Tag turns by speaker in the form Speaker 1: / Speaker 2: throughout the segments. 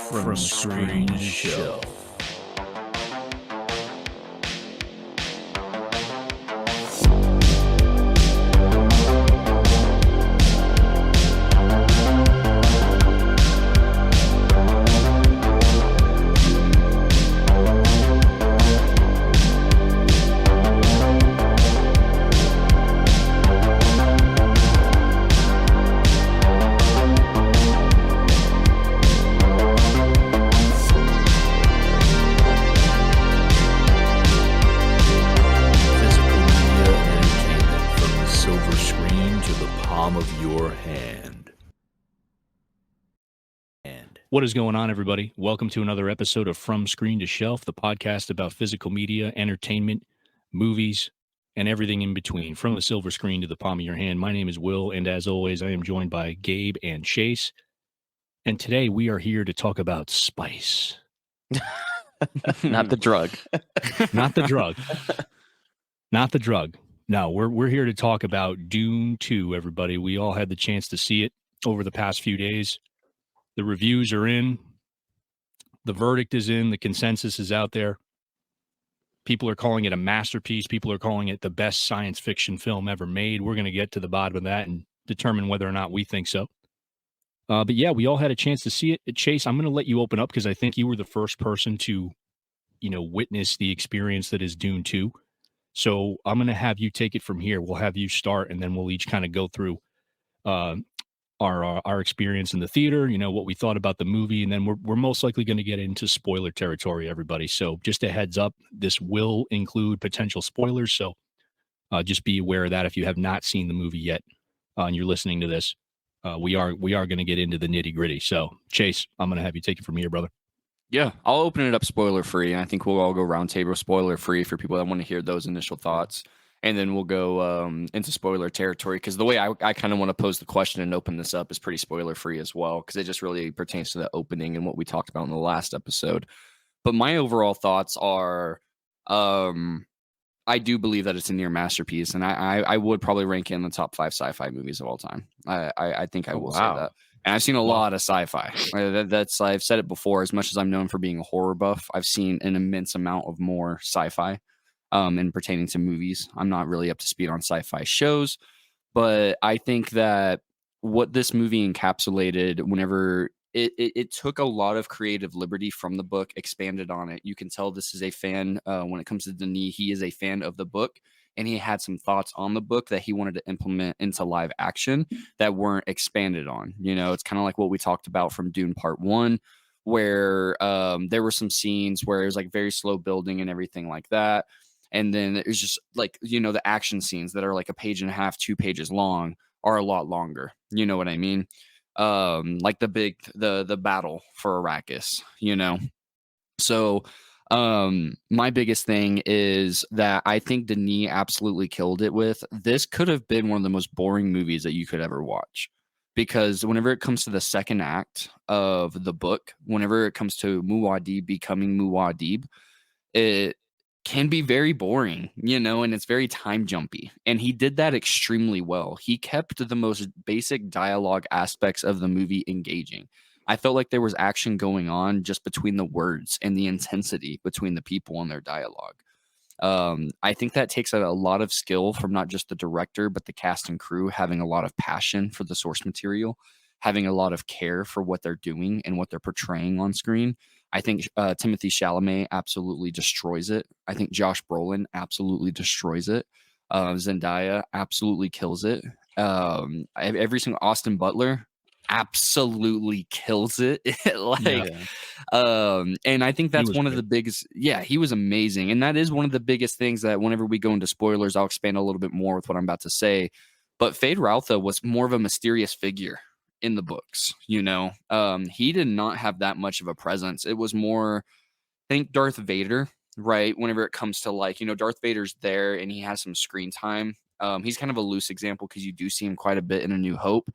Speaker 1: From screen to shelf.
Speaker 2: What is going on, everybody? Welcome to another episode of From Screen to Shelf, the podcast about physical media, entertainment, movies, and everything in between, from the silver screen to the palm of your hand. My name is Will, and as always, I am joined by Gabe and Chase. And today we are here to talk about spice.
Speaker 3: Not the drug.
Speaker 2: Not the drug. Not the drug. No, we're here to talk about Dune 2, everybody. We all had the chance to see it over the past few days. The reviews are in. The verdict is in. The consensus is out there. People are calling it a masterpiece. People are calling it the best science fiction film ever made. We're going to get to the bottom of that and determine whether or not we think so. But yeah, we all had a chance to see it. Chase, I'm going to let you open up because I think you were the first person to, witness the experience that is Dune 2. So I'm going to have you take it from here. We'll have you start, and then we'll each kind of go through our experience in the theater, what we thought about the movie, and then we're most likely going to get into spoiler territory, everybody. So just a heads up, this will include potential spoilers, so just be aware of that if you have not seen the movie yet and you're listening to this. We are going to get into the nitty gritty. So Chase, I'm going to have you take it from here, brother.
Speaker 3: Yeah, I'll open it up spoiler free, and I think we'll all go round table spoiler free for people that want to hear those initial thoughts. And then we'll go into spoiler territory, because the way I kind of want to pose the question and open this up is pretty spoiler free as well, because it just really pertains to the opening and what we talked about in the last episode. But my overall thoughts are, I do believe that it's a near masterpiece, and I would probably rank it in the top 5 sci-fi movies of all time. I think I will say that. And I've seen a lot of sci-fi. I've said it before. As much as I'm known for being a horror buff, I've seen an immense amount of more sci-fi. And pertaining to movies. I'm not really up to speed on sci-fi shows, but I think that what this movie encapsulated, whenever it took a lot of creative liberty from the book, expanded on it. You can tell this is a fan. When it comes to Denis, he is a fan of the book, and he had some thoughts on the book that he wanted to implement into live action that weren't expanded on. It's kind of like what we talked about from Dune Part 1, where there were some scenes where it was like very slow building and everything like that. And then it was just like, the action scenes that are like a page and a half, 2 pages long are a lot longer. You know what I mean? Like the battle for Arrakis, So my biggest thing is that I think Denis absolutely killed it with. This could have been one of the most boring movies that you could ever watch. Because whenever it comes to the second act of the book, whenever it comes to Muad'Dib becoming Muad'Dib, it can be very boring, and it's very time jumpy. And he did that extremely well. He kept the most basic dialogue aspects of the movie engaging. I felt like there was action going on just between the words and the intensity between the people and their dialogue. I think that takes a lot of skill from not just the director, but the cast and crew having a lot of passion for the source material, having a lot of care for what they're doing and what they're portraying on screen. I think Timothée Chalamet absolutely destroys it. I think Josh Brolin absolutely destroys it. Zendaya absolutely kills it. Every single Austin Butler absolutely kills it. And I think that's one of the biggest. Yeah, he was amazing, and that is one of the biggest things that whenever we go into spoilers, I'll expand a little bit more with what I'm about to say. But Fade Routha was more of a mysterious figure in the books. He did not have that much of a presence. It was more, I think, Darth Vader, right? Whenever it comes to Darth Vader's there and he has some screen time. He's kind of a loose example because you do see him quite a bit in A New Hope,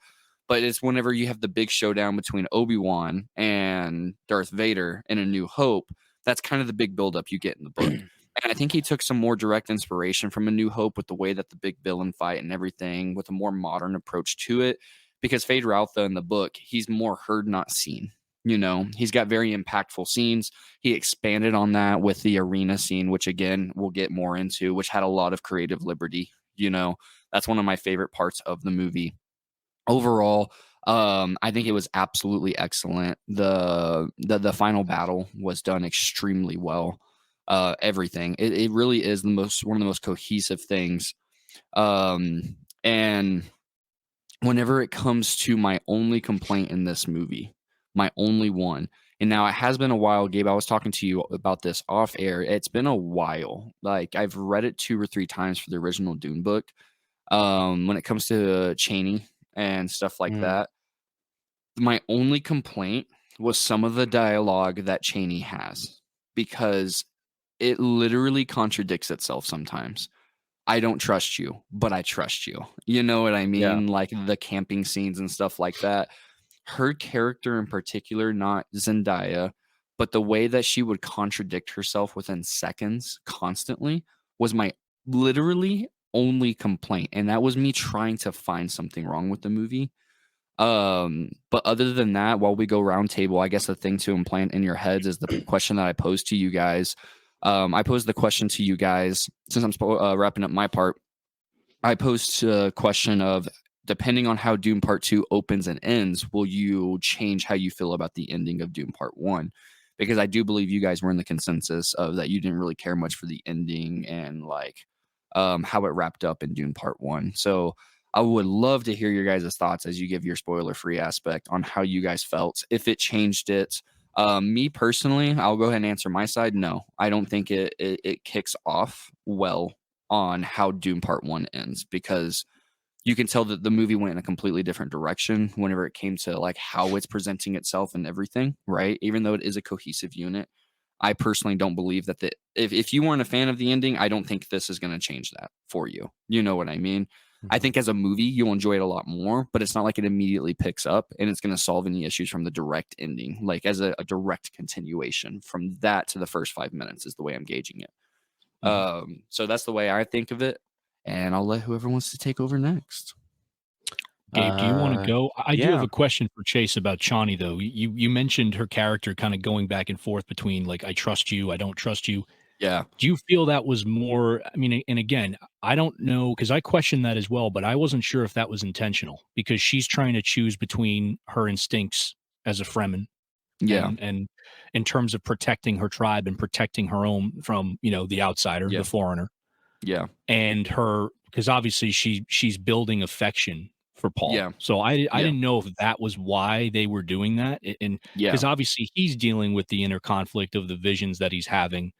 Speaker 3: but it's whenever you have the big showdown between Obi-Wan and Darth Vader in A New Hope, that's kind of the big buildup you get in the book. And I think he took some more direct inspiration from A New Hope with the way that the big villain fight and everything, with a more modern approach to it. Because Fade Routha in the book, he's more heard, not seen. You know, he's got very impactful scenes. He expanded on that with the arena scene, which again, we'll get more into, which had a lot of creative liberty. You know, that's one of my favorite parts of the movie. Overall, I think it was absolutely excellent. The final battle was done extremely well. Everything. It really is one of the most cohesive things. And whenever it comes to my only complaint in this movie, my only one, and now it has been a while, Gabe, I was talking to you about this off air. It's been a while. Like, I've read it 2 or 3 times for the original Dune book. When it comes to Chaney and stuff like that, my only complaint was some of the dialogue that Chaney has, because it literally contradicts itself sometimes. I don't trust you, but I trust you. You know what I mean? Like the camping scenes and stuff like that. Her character in particular, not Zendaya, but the way that she would contradict herself within seconds constantly was my literally only complaint. And that was me trying to find something wrong with the movie. But other than that, while we go round table, I guess the thing to implant in your heads is the question that I posed to you guys. I posed the question to you guys, since I'm wrapping up my part. I posed a question of, depending on how Dune Part 2 opens and ends, will you change how you feel about the ending of Dune Part 1? Because I do believe you guys were in the consensus of that you didn't really care much for the ending and like how it wrapped up in Dune Part 1. So I would love to hear your guys' thoughts as you give your spoiler-free aspect on how you guys felt, if it changed it. Me personally, I'll go ahead and answer my side. No, I don't think it kicks off well on how Dune Part 1 ends, because you can tell that the movie went in a completely different direction whenever it came to like how it's presenting itself and everything, right? Even though it is a cohesive unit, I personally don't believe that if you weren't a fan of the ending, I don't think this is going to change that for you. You know what I mean? I think as a movie, you'll enjoy it a lot more, but it's not like it immediately picks up and it's going to solve any issues from the direct ending, like as a direct continuation from that to the first 5 minutes is the way I'm gauging it. So that's the way I think of it. And I'll let whoever wants to take over next.
Speaker 2: Gabe, do you want to go? I do have a question for Chase about Chani, though. You mentioned her character kind of going back and forth between like, I trust you, I don't trust you.
Speaker 3: Yeah.
Speaker 2: Do you feel that was more, I mean, and again, I don't know, because I questioned that as well, but I wasn't sure if that was intentional, because she's trying to choose between her instincts as a Fremen.
Speaker 3: Yeah.
Speaker 2: And in terms of protecting her tribe and protecting her own from, the outsider, the foreigner.
Speaker 3: Yeah.
Speaker 2: And her, because obviously she's building affection for Paul.
Speaker 3: Yeah.
Speaker 2: So I didn't know if that was why they were doing that. And because obviously he's dealing with the inner conflict of the visions that he's having,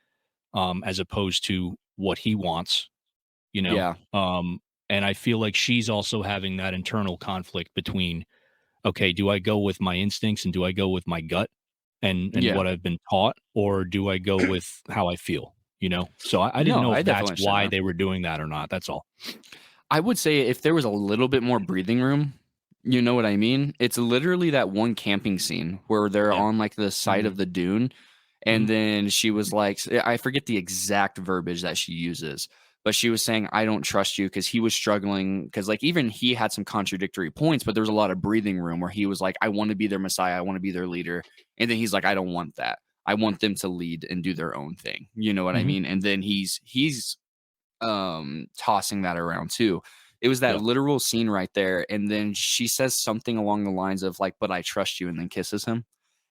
Speaker 2: as opposed to what he wants,
Speaker 3: Yeah.
Speaker 2: And I feel like she's also having that internal conflict between, okay, do I go with my instincts and do I go with my gut and what I've been taught, or do I go with how I feel, So I didn't know if that's why they were doing that or not. That's all.
Speaker 3: I would say if there was a little bit more breathing room, you know what I mean? It's literally that one camping scene where they're on like the side of the dune. And then she was like, I forget the exact verbiage that she uses, but she was saying, I don't trust you, because he was struggling, because like even he had some contradictory points, but there was a lot of breathing room where he was like, I want to be their Messiah. I want to be their leader. And then he's like, I don't want that. I want them to lead and do their own thing. You know what I mean? And then he's tossing that around too. It was that literal scene right there. And then she says something along the lines of like, but I trust you, and then kisses him.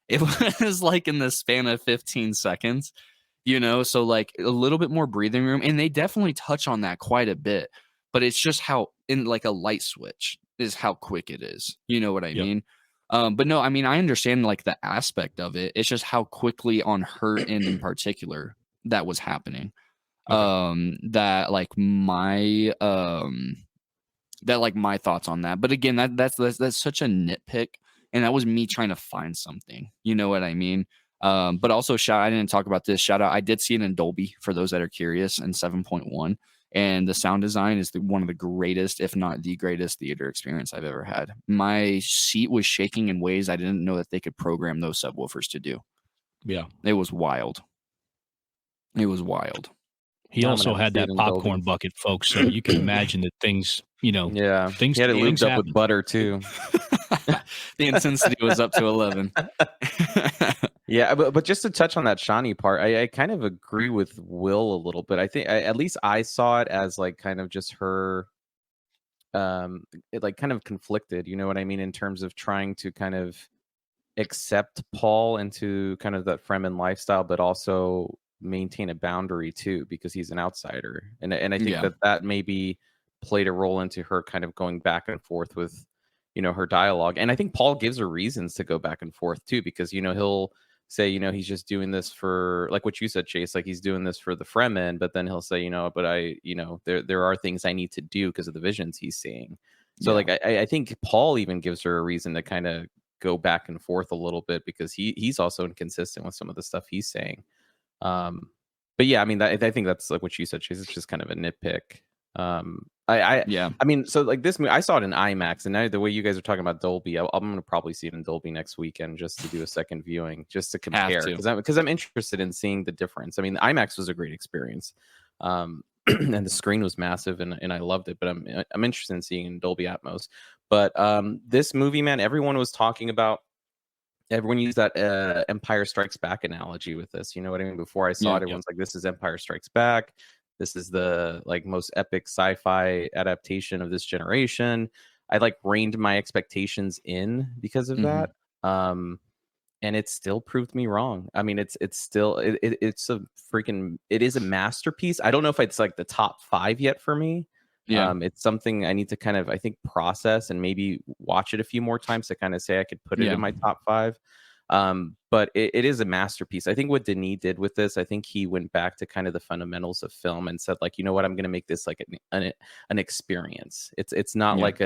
Speaker 3: It was like in the span of 15 seconds, so like a little bit more breathing room. And they definitely touch on that quite a bit, but it's just how in like a light switch is how quick it is. You know what I mean? But no, I mean, I understand like the aspect of it. It's just how quickly on her end in particular that was happening. That like my thoughts on that. But again, that's such a nitpick. And that was me trying to find something. You know what I mean? But also, I didn't talk about this. Shout out, I did see it in Dolby, for those that are curious, in 7.1. And the sound design is one of the greatest, if not the greatest, theater experience I've ever had. My seat was shaking in ways I didn't know that they could program those subwoofers to do.
Speaker 2: Yeah.
Speaker 3: It was wild. It was wild.
Speaker 2: He also had that popcorn bucket, folks. So you can imagine that things,
Speaker 4: things.
Speaker 2: He
Speaker 4: had it lubed up with butter too.
Speaker 3: The intensity was up to 11.
Speaker 4: Yeah, but just to touch on that Shawnee part, I kind of agree with Will a little bit. I think at least I saw it as like kind of just her, like kind of conflicted. You know what I mean, in terms of trying to kind of accept Paul into kind of that Fremen lifestyle, but also maintain a boundary too, because he's an outsider. And I think that maybe played a role into her kind of going back and forth with, her dialogue. And I think Paul gives her reasons to go back and forth too, because he'll say, he's just doing this for, like what you said, Chase, like he's doing this for the Fremen, but then he'll say, but I, there are things I need to do because of the visions he's seeing. So like I think Paul even gives her a reason to kind of go back and forth a little bit, because he's also inconsistent with some of the stuff he's saying. But yeah, I mean, I think that's like what you said, Chase. It's just kind of a nitpick. I mean, so like this movie, I saw it in IMAX, and now the way you guys are talking about Dolby, I'm going to probably see it in Dolby next weekend just to do a second viewing, just to compare, because I'm interested in seeing the difference. I mean, IMAX was a great experience, and the screen was massive, and I loved it. But I'm interested in seeing in Dolby Atmos. But this movie, man, everyone used that Empire Strikes Back analogy with this. You know what I mean? Before I saw it, everyone's like, this is Empire Strikes Back. This is the like most epic sci-fi adaptation of this generation. I like reined my expectations in because of that. And it still proved me wrong. I mean, it's still it's a freaking, it is a masterpiece. I don't know if it's like the top 5 yet for me. It's something I need to kind of, I think, process and maybe watch it a few more times to kind of say I could put it in my top 5. But it is a masterpiece. I think what Denis did with this, I think he went back to kind of the fundamentals of film and said, like, you know what, I'm going to make this like an experience. It's not like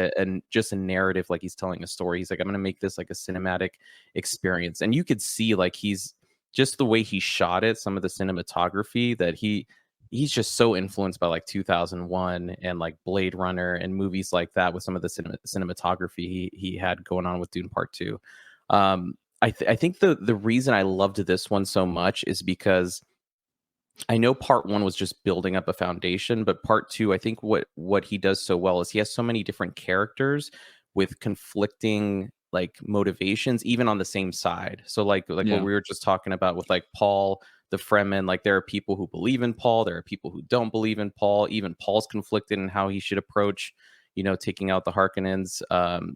Speaker 4: just a narrative, like he's telling a story. He's like, I'm going to make this like a cinematic experience. And you could see like he's just the way he shot it, some of the cinematography that he's just so influenced by like 2001 and like Blade Runner and movies like that, with some of the cinematography he had going on with Dune Part Two. I think the reason I loved this one so much is because I know Part One was just building up a foundation, but Part Two, I think what he does so well is he has so many different characters with conflicting like motivations, even on the same side. So like what we were just talking about with like Paul, the Fremen, like there are people who believe in Paul, there are people who don't believe in Paul. Even Paul's conflicted in how he should approach, taking out the Harkonnens.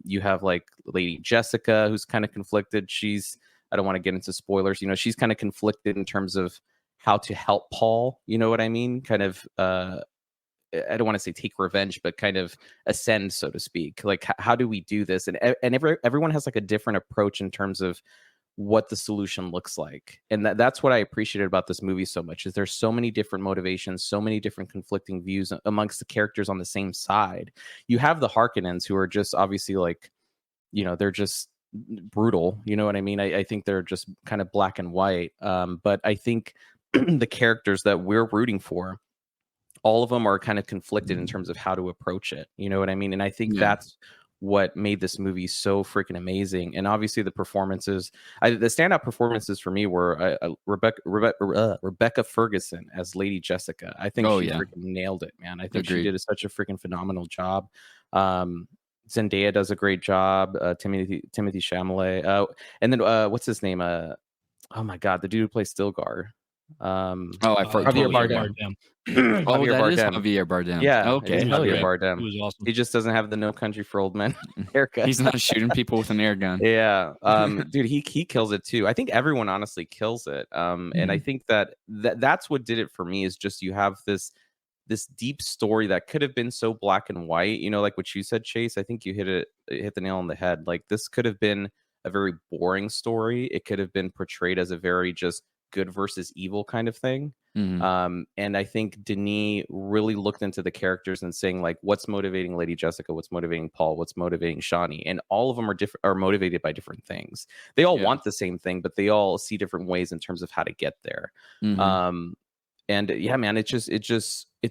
Speaker 4: You have like Lady Jessica, who's kind of conflicted. I don't want to get into spoilers, she's kind of conflicted in terms of how to help Paul, you know what I mean? Kind of, I don't want to say take revenge, but kind of ascend, so to speak. Like, how do we do this? And everyone has like a different approach in terms of what the solution looks like. And that's what I appreciated about this movie so much, is there's so many different motivations, so many different conflicting views amongst the characters on the same side. You have the Harkonnens, who are just obviously like, they're just brutal. You know what I mean? I think they're just kind of black and white. But I think the characters that we're rooting for, all of them are kind of conflicted in terms of how to approach it. You know what I mean? And I think that's what made this movie so freaking amazing. And obviously the performances, the standout performances for me were Rebecca Ferguson as Lady Jessica. I think she freaking nailed it, man. I think she did such a freaking phenomenal job. Zendaya does a great job. Timothy Chalamet. And then what's his name? Oh my God, the dude who plays Stilgar.
Speaker 2: Javier Bardem.
Speaker 3: Javier Bardem.
Speaker 4: Yeah,
Speaker 3: okay.
Speaker 4: Javier Bardem.
Speaker 2: He was awesome.
Speaker 4: He just doesn't have the No Country for Old Men haircut.
Speaker 3: He's not shooting people with an air gun.
Speaker 4: Yeah, dude, he kills it too. I think everyone honestly kills it. And I think that's what did it for me, is just you have this deep story that could have been so black and white. Like what you said, Chase. I think you hit the nail on the head. Like, this could have been a very boring story. It could have been portrayed as a very just good versus evil kind of thing. And I think Denis really looked into the characters and saying, like, what's motivating Lady Jessica, what's motivating Paul, what's motivating Shawnee, and all of them are motivated by different things. They all want the same thing, but they all see different ways in terms of how to get there. And yeah, man, it's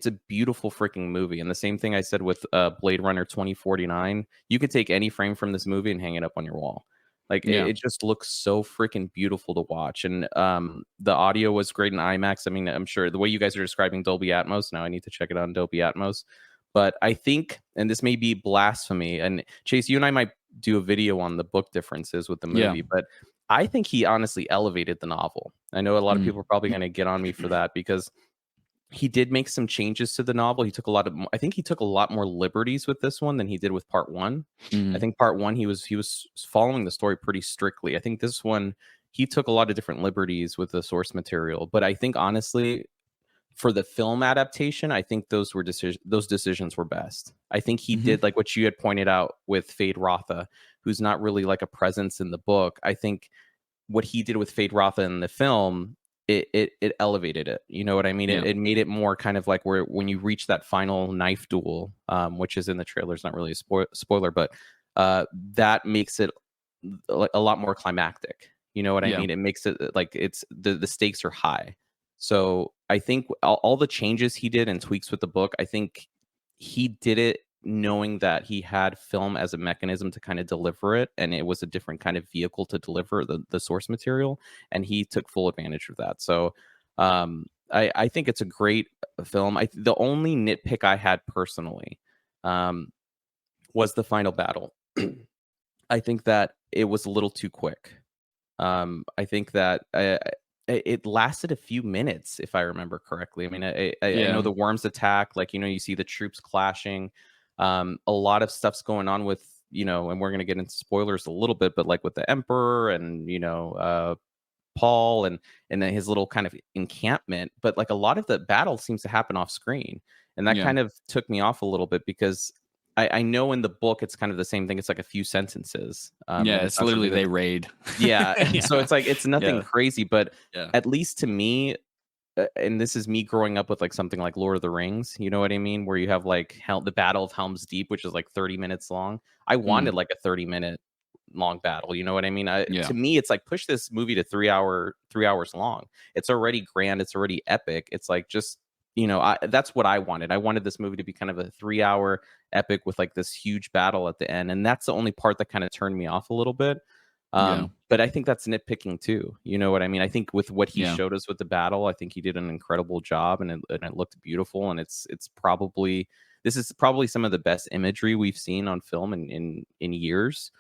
Speaker 4: a beautiful freaking movie. And the same thing I said with Blade Runner 2049. You could take any frame from this movie and hang it up on your wall. Like, it just looks so freaking beautiful to watch. And the audio was great in IMAX. I mean, I'm sure the way you guys are describing Dolby Atmos, now I need to check it out in Dolby Atmos. But I think, and this may be blasphemy, and Chase, you and I might do a video on the book differences with the movie, but I think he honestly elevated the novel. I know a lot of people are probably going to get on me for that because he did make some changes to the novel. I think he took a lot more liberties with this one than he did with part one. I think part one, he was following the story pretty strictly. I think this one, he took a lot of different liberties with the source material, but I think honestly, for the film adaptation, I think those decisions were best. I think he did like what you had pointed out with Fade Rotha, who's not really like a presence in the book. I think what he did with Fade Rotha in the film, it elevated it. You know what I mean? It made it more kind of like where when you reach that final knife duel, which is in the trailer, it's not really a spoiler, but that makes it like a lot more climactic. You know what I mean? It makes it like it's the stakes are high. So I think all the changes he did and tweaks with the book, I think he did it knowing that he had film as a mechanism to kind of deliver it, and it was a different kind of vehicle to deliver the source material, and he took full advantage of that. So I think it's a great film. The only nitpick I had personally was the final battle. I think that it was a little too quick. I think that it lasted a few minutes, if I remember correctly. I mean, I know the worms attack, like, you see the troops clashing. A lot of stuff's going on with, and we're going to get into spoilers a little bit, but like with the Emperor and, Paul and then his little kind of encampment. But like a lot of the battle seems to happen off screen. And that kind of took me off a little bit because I know in the book it's kind of the same thing. It's like a few sentences.
Speaker 3: It's literally they raid.
Speaker 4: So it's like it's nothing crazy, but at least to me, and this is me growing up with like something like Lord of the Rings, you know what I mean, where you have like the Battle of Helm's Deep, which is like 30 minutes long. I wanted like a 30-minute long battle, you know what I mean? To me, it's like push this movie to 3 hours long. It's already grand, it's already epic. It's like just that's what I wanted. I wanted this movie to be kind of a 3-hour epic with like this huge battle at the end. And that's the only part that kind of turned me off a little bit. But I think that's nitpicking too. You know what I mean? I think with what he showed us with the battle, I think he did an incredible job and it looked beautiful. And this is probably some of the best imagery we've seen on film in years.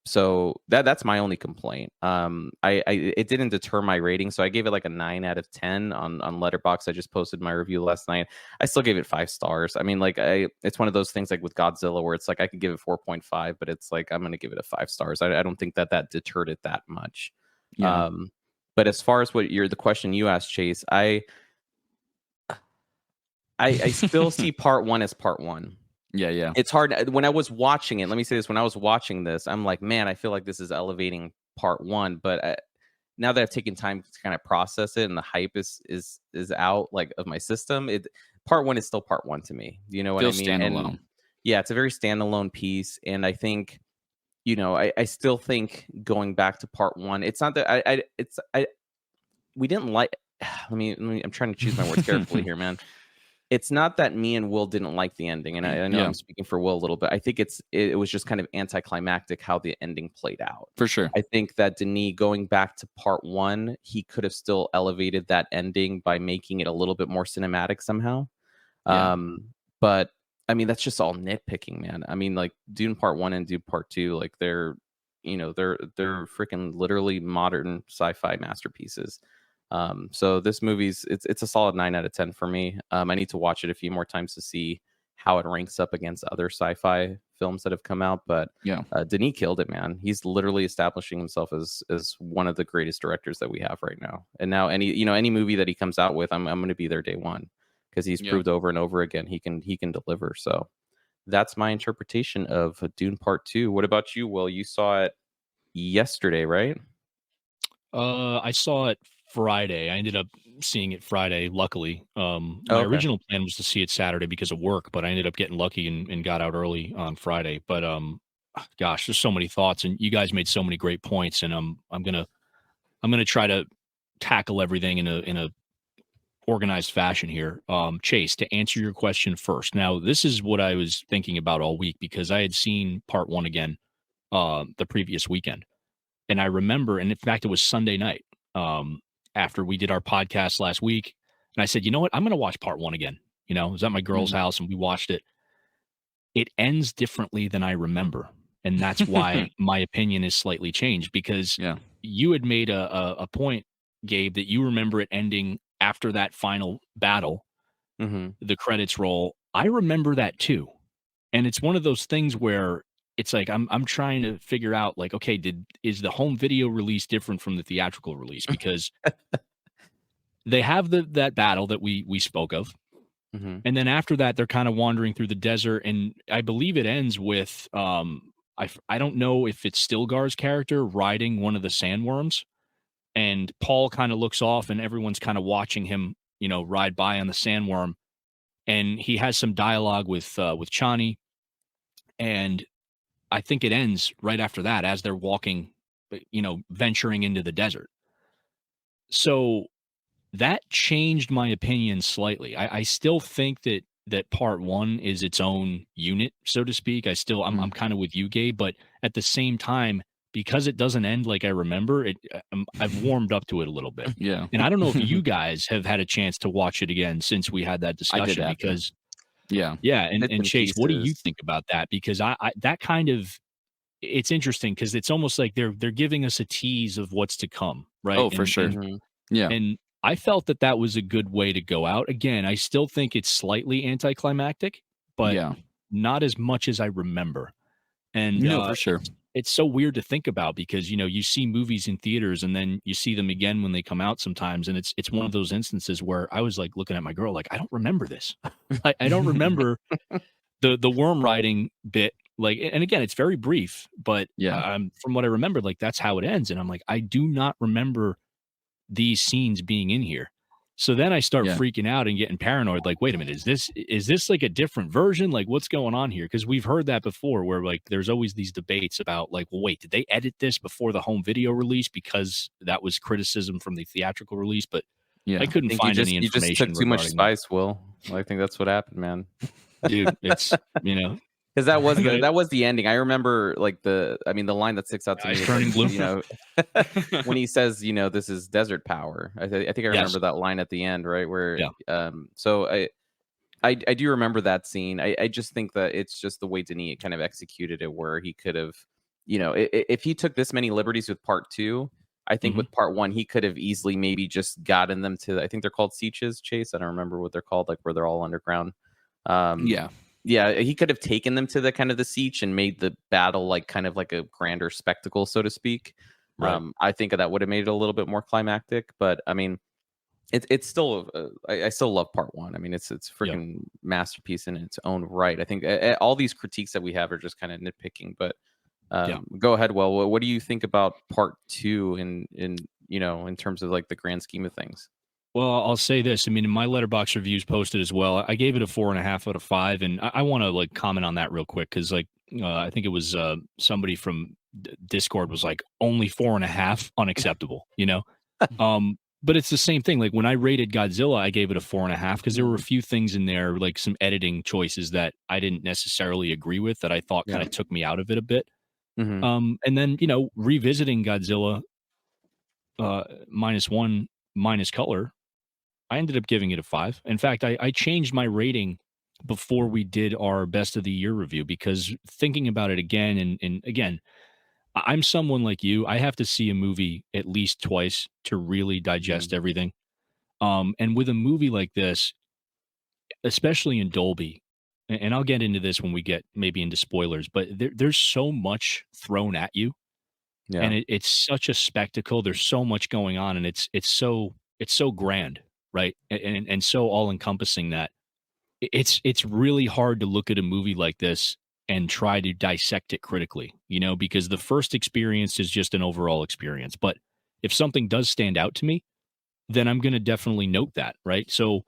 Speaker 4: So that's my only complaint. It didn't deter my rating, so I gave it like a 9 out of 10 on Letterboxd. I just posted my review last night. I still gave it 5 stars. I mean, like it's one of those things like with Godzilla where it's like I could give it 4.5, but it's like I'm gonna give it a 5 stars. I don't think that deterred it that much. But as far as the question you asked, Chase, I still see part one as part one. It's hard when I was watching it. Let me say this: when I was watching this, I'm like, man, I feel like this is elevating part one. But now that I've taken time to kind of process it, and the hype is out like of my system, part one is still part one to me. You know what I mean?
Speaker 3: Standalone.
Speaker 4: And it's a very standalone piece, and I think, I still think going back to part one, it's not that we didn't like. I'm trying to choose my words carefully here, man. It's not that me and Will didn't like the ending, and I know I'm speaking for Will a little bit. I think it was just kind of anticlimactic how the ending played out.
Speaker 3: For sure.
Speaker 4: I think that Denis, going back to part one, he could have still elevated that ending by making it a little bit more cinematic somehow. But I mean, that's just all nitpicking, man. I mean, like Dune Part One and Dune Part Two, like they're freaking literally modern sci-fi masterpieces. So this movie's it's a solid 9 out of 10 for me. I need to watch it a few more times to see how it ranks up against other sci-fi films that have come out. But Denis killed it, man. He's literally establishing himself as one of the greatest directors that we have right now. And now any movie that he comes out with, I'm going to be there day one because he's proved over and over again he can deliver. So that's my interpretation of Dune Part 2. What about you, Will? You saw it yesterday, right?
Speaker 2: I saw it Friday. I ended up seeing it Friday, luckily. My original plan was to see it Saturday because of work, but I ended up getting lucky and got out early on Friday. But gosh, there's so many thoughts, and you guys made so many great points, and I'm gonna try to tackle everything in a organized fashion here. Chase, to answer your question first. Now, this is what I was thinking about all week because I had seen part one again the previous weekend. And I remember, and in fact, it was Sunday night after we did our podcast last week. And I said, you know what? I'm going to watch part one again. I was at my girl's house and we watched it. It ends differently than I remember. and that's why my opinion is slightly changed, because you had made a point, Gabe, that you remember it ending after that final battle, the credits roll. I remember that too. And it's one of those things where it's like I'm trying to figure out, like, okay, is the home video release different from the theatrical release? Because they have that battle that we spoke of. And then after that, they're kind of wandering through the desert, and I believe it ends with I don't know if it's Stilgar's character riding one of the sandworms, and Paul kind of looks off, and everyone's kind of watching him, ride by on the sandworm, and he has some dialogue with Chani, and I think it ends right after that as they're walking, venturing into the desert. So that changed my opinion slightly. I still think that part one is its own unit, so to speak. I'm kind of with you, Gabe, but at the same time, because it doesn't end like I remember it, I've warmed up to it a little bit.
Speaker 3: Yeah.
Speaker 2: And I don't know if you guys have had a chance to watch it again since we had that discussion, because
Speaker 3: yeah.
Speaker 2: And Chase, what do you think about that? Because I that kind of, it's interesting because it's almost like they're giving us a tease of what's to come, right?
Speaker 3: Oh, for sure. Yeah.
Speaker 2: And I felt that was a good way to go out. Again, I still think it's slightly anticlimactic, but not as much as I remember. And
Speaker 3: for sure.
Speaker 2: It's so weird to think about because, you see movies in theaters and then you see them again when they come out sometimes. And it's one of those instances where I was like looking at my girl, like, I don't remember this. I don't remember the worm riding bit. Like, and again, it's very brief, but from what I remember, like, that's how it ends. And I'm like, I do not remember these scenes being in here. So then I start freaking out and getting paranoid. Like, wait a minute, is this like a different version? Like, what's going on here? Because we've heard that before, where like there's always these debates about like, well, wait, did they edit this before the home video release? Because that was criticism from the theatrical release. But I couldn't find any information.
Speaker 4: You just took too much spice, Will. Well, I think that's what happened, man.
Speaker 2: Dude, it's
Speaker 4: because that was the ending. I remember like the line that sticks out to me is
Speaker 2: turning blue.
Speaker 4: When he says, this is desert power. I think I remember that line at the end, right? Where so I do remember that scene. I just think that it's just the way Denis kind of executed it, where he could have, if he took this many liberties with part two, I think with part one he could have easily maybe just gotten them to, I think they're called sieges, Chase. I don't remember what they're called, like where they're all underground. Yeah, he could have taken them to the kind of the siege and made the battle like kind of like a grander spectacle, so to speak. Right. I think that would have made it a little bit more climactic, but I mean, it's still I still love part one. I mean, it's freaking masterpiece in its own right. I think all these critiques that we have are just kind of nitpicking, but go ahead. Well, what do you think about part two in terms of like the grand scheme of things?
Speaker 2: Well, I'll say this. I mean, in my Letterboxd reviews posted as well, I gave it a 4.5 out of 5, and I want to like comment on that real quick because like I think it was somebody from Discord was like only 4.5 unacceptable, but it's the same thing. Like when I rated Godzilla, I gave it a 4.5 because there were a few things in there, like some editing choices that I didn't necessarily agree with that I thought kind of took me out of it a bit. And then revisiting Godzilla -1 minus color, I ended up giving it a 5. In fact, I changed my rating before we did our best of the year review because thinking about it again, and again, I'm someone like you. I have to see a movie at least twice to really digest everything. And with a movie like this, especially in Dolby, and I'll get into this when we get maybe into spoilers, but there's so much thrown at you. Yeah. And it's such a spectacle. There's so much going on, and it's so grand. Right. And so all encompassing that it's really hard to look at a movie like this and try to dissect it critically, because the first experience is just an overall experience. But if something does stand out to me, then I'm going to definitely note that. Right. So,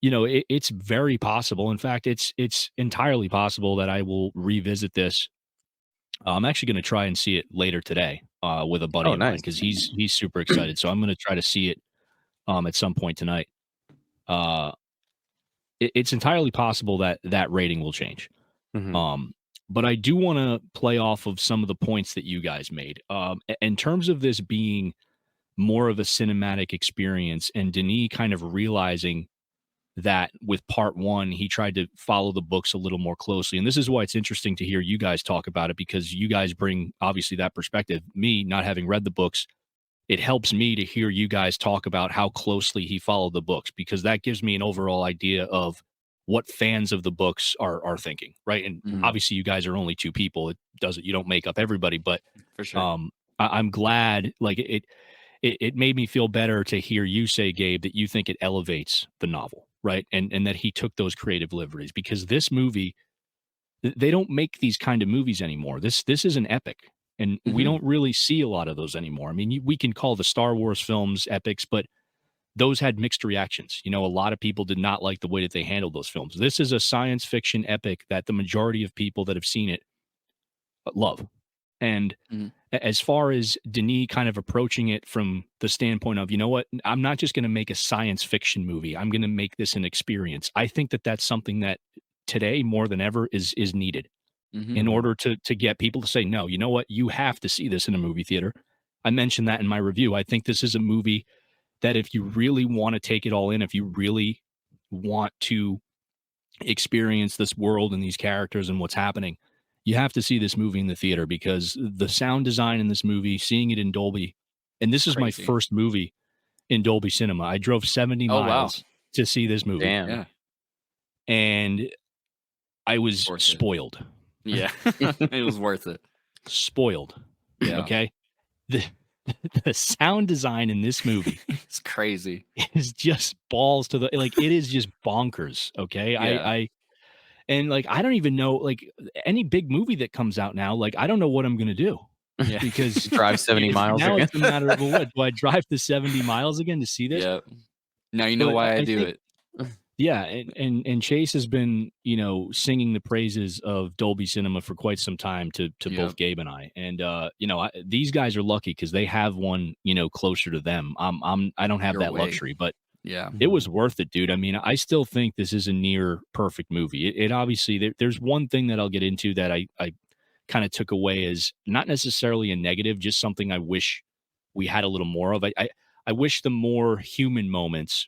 Speaker 2: it's very possible. In fact, it's entirely possible that I will revisit this. I'm actually going to try and see it later today with a buddy of mine because he's super excited. So I'm going to try to see it at some point tonight. It's entirely possible that rating will change. But I do want to play off of some of the points that you guys made. In terms of this being more of a cinematic experience and Denis kind of realizing that with part one, he tried to follow the books a little more closely. And this is why it's interesting to hear you guys talk about it, because you guys bring obviously that perspective. Me, not having read the books, it helps me to hear you guys talk about how closely he followed the books, because that gives me an overall idea of what fans of the books are thinking, right? And obviously you guys are only two people. You don't make up everybody, but
Speaker 3: For sure.
Speaker 2: I'm glad, like it made me feel better to hear you say, Gabe, that you think it elevates the novel, right? And that he took those creative liberties, because this movie, they don't make these kind of movies anymore. This is an epic, and we don't really see a lot of those anymore. I mean, we can call the Star Wars films epics, but those had mixed reactions. You know, a lot of people did not like the way that they handled those films. This is a science fiction epic that the majority of people that have seen it love. And as far as Denis kind of approaching it from the standpoint of, you know what, I'm not just going to make a science fiction movie. I'm going to make this an experience. I think that that's something that today more than ever is needed in order to get people to say, no, you know what, you have to see this in a movie theater. I mentioned that in my review. I think this is a movie that if you really want to take it all in, if you really want to experience this world and these characters and what's happening, you have to see this movie in the theater, because the sound design in this movie, seeing it in Dolby, and this is my first movie in Dolby Cinema. I drove 70 miles to see this movie.
Speaker 4: Damn.
Speaker 3: Yeah.
Speaker 2: And I was spoiled.
Speaker 3: Yeah. It was worth it.
Speaker 2: Spoiled.
Speaker 3: Yeah.
Speaker 2: Okay. The sound design in this movie
Speaker 3: It's crazy.
Speaker 2: is just balls to the, like, it is just bonkers. Okay.
Speaker 3: Yeah.
Speaker 2: And like, I don't even know, like, any big movie that comes out now, like, I don't know what I'm going to do.
Speaker 3: Yeah.
Speaker 2: Because
Speaker 4: Drive 70 miles
Speaker 2: now
Speaker 4: again.
Speaker 2: it's a matter of, what, do I drive the 70 miles again to see this?
Speaker 3: Yeah. Now you know
Speaker 2: But
Speaker 3: why I do
Speaker 2: think-
Speaker 3: it.
Speaker 2: Yeah, and Chase has been, you know, singing the praises of Dolby Cinema for quite some time to both Gabe and I. And you know, these guys are lucky because they have one, you know, closer to them. I don't have
Speaker 3: Your
Speaker 2: that
Speaker 3: way.
Speaker 2: luxury, but
Speaker 3: Yeah.
Speaker 2: it was worth it, dude. I mean, I still think this is a near perfect movie. It obviously, there's one thing that I'll get into that I kind of took away as not necessarily a negative, just something I wish we had a little more of. I wish the more human moments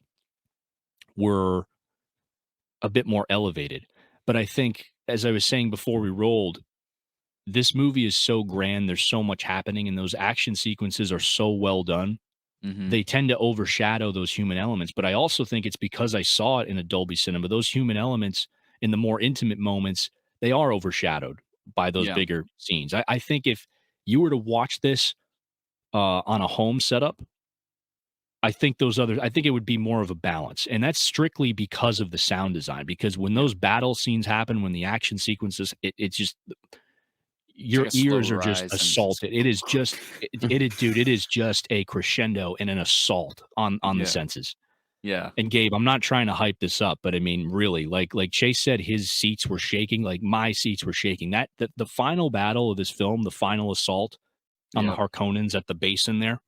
Speaker 2: were a bit more elevated. But I think, as I was saying before we rolled, this movie is so grand. There's so much happening, and those action sequences are so well done. They tend to overshadow those human elements. But I also think it's because I saw it in a Dolby Cinema. Those human elements in the more intimate moments, they are overshadowed by those bigger scenes. I think if you were to watch this on a home setup, I think it would be more of a balance. And that's strictly because of the sound design, because when those battle scenes happen, when the action sequences, it's just, your
Speaker 3: like a
Speaker 2: ears
Speaker 3: slow
Speaker 2: are just
Speaker 3: rise and
Speaker 2: assaulted. It is just, dude, it is just a crescendo and an assault on the senses.
Speaker 3: Yeah.
Speaker 2: And Gabe, I'm not trying to hype this up, but I mean, really, like Chase said, his seats were shaking. Like my seats were shaking. The final battle of this film, the final assault on the Harkonnens at the basin there,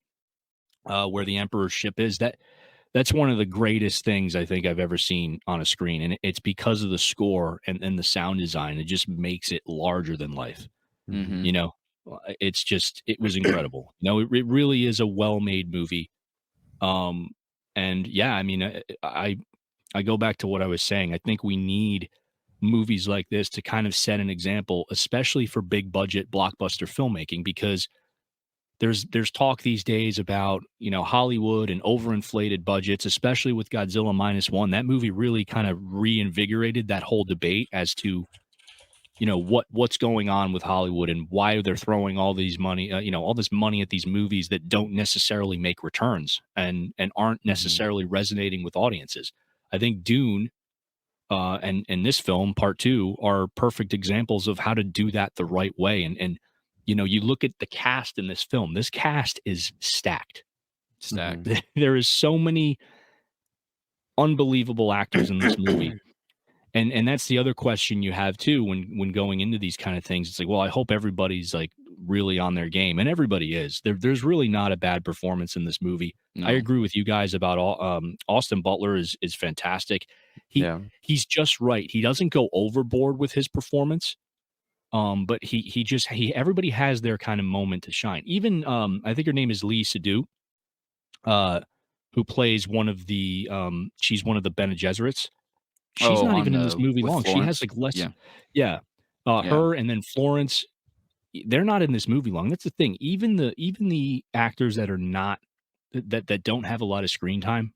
Speaker 2: where the Emperor's ship is, that's one of the greatest things I think I've ever seen on a screen. And it's because of the score and the sound design. It just makes it larger than life. You know, it was incredible. You know, it really is a well-made movie. And yeah, I mean, I go back to what I was saying. I think we need movies like this to kind of set an example, especially for big budget blockbuster filmmaking, because there's talk these days about, you know, Hollywood and overinflated budgets, especially with Godzilla -1. That movie really kind of reinvigorated that whole debate as to, you know, what's going on with Hollywood and why they're throwing all these money, you know, all this money at these movies that don't necessarily make returns and aren't necessarily resonating with audiences. I think Dune and this film Part Two are perfect examples of how to do that the right way. And you know, you look at the cast in this film. This cast is stacked. There is so many unbelievable actors in this movie. And that's the other question you have too when going into these kind of things. It's like, well, I hope everybody's like really on their game, and everybody is. There's really not a bad performance in this movie. No. I agree with you guys about Austin Butler is fantastic. He's just right. He doesn't go overboard with his performance, but everybody has their kind of moment to shine. Even I think her name is Lee Seydoux. who plays one of the she's one of the Bene Gesserits. She's
Speaker 3: Oh,
Speaker 2: not
Speaker 3: on
Speaker 2: even in this
Speaker 3: the
Speaker 2: movie
Speaker 3: with
Speaker 2: long. She has
Speaker 3: Florence?
Speaker 2: like less.
Speaker 3: Yeah.
Speaker 2: Yeah.
Speaker 3: Yeah.
Speaker 2: Her and then Florence. They're not in this movie long. That's the thing. Even the actors that are not that don't have a lot of screen time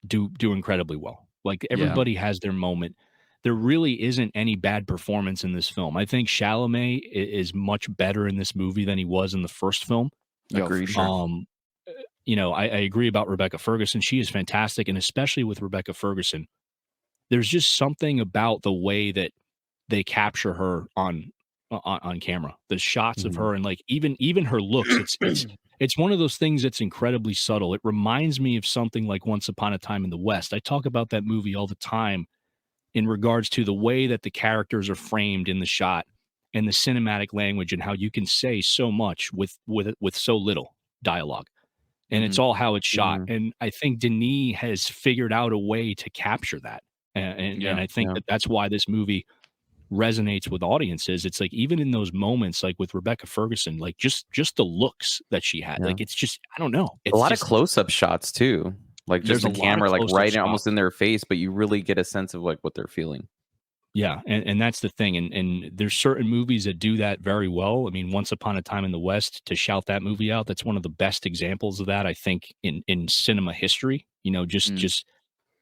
Speaker 2: do incredibly well. Like
Speaker 3: Yeah.
Speaker 2: everybody has their moment. There really isn't any bad performance in this film. I think Chalamet is much better in this movie than he was in the first film.
Speaker 3: Yeah, for
Speaker 4: Agreed.
Speaker 3: sure.
Speaker 2: I agree about Rebecca Ferguson. She is fantastic, and especially with Rebecca Ferguson, there's just something about the way that they capture her on camera. The shots of
Speaker 4: Mhm.
Speaker 2: her and like even her looks. It's one of those things that's incredibly subtle. It reminds me of something like Once Upon a Time in the West. I talk about that movie all the time in regards to the way that the characters are framed in the shot and the cinematic language and how you can say so much with so little dialogue. And it's all how it's shot.
Speaker 4: Mhm.
Speaker 2: And I think Denis has figured out a way to capture that. And I think
Speaker 4: Yeah.
Speaker 2: that's why this movie resonates with audiences. It's like even in those moments, like with Rebecca Ferguson, like just the looks that she had,
Speaker 4: Yeah.
Speaker 2: like it's just I don't know. It's
Speaker 4: A lot
Speaker 2: just,
Speaker 4: of close-up shots too, like just
Speaker 2: There's
Speaker 4: the
Speaker 2: a lot of
Speaker 4: camera like
Speaker 2: close-up
Speaker 4: right
Speaker 2: shots.
Speaker 4: almost in their face, but you really get a sense of like what they're feeling.
Speaker 2: Yeah, and that's the thing. And there's certain movies that do that very well. I mean, Once Upon a Time in the West, to shout that movie out, that's one of the best examples of that, I think, in cinema history. You know, just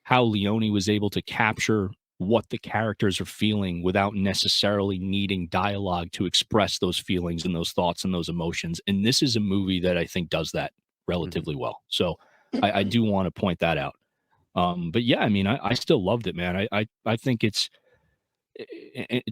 Speaker 2: how Leone was able to capture what the characters are feeling without necessarily needing dialogue to express those feelings and those thoughts and those emotions. And this is a movie that I think does that relatively well. So I do want to point that out. But yeah, I mean, I still loved it, man. I think it's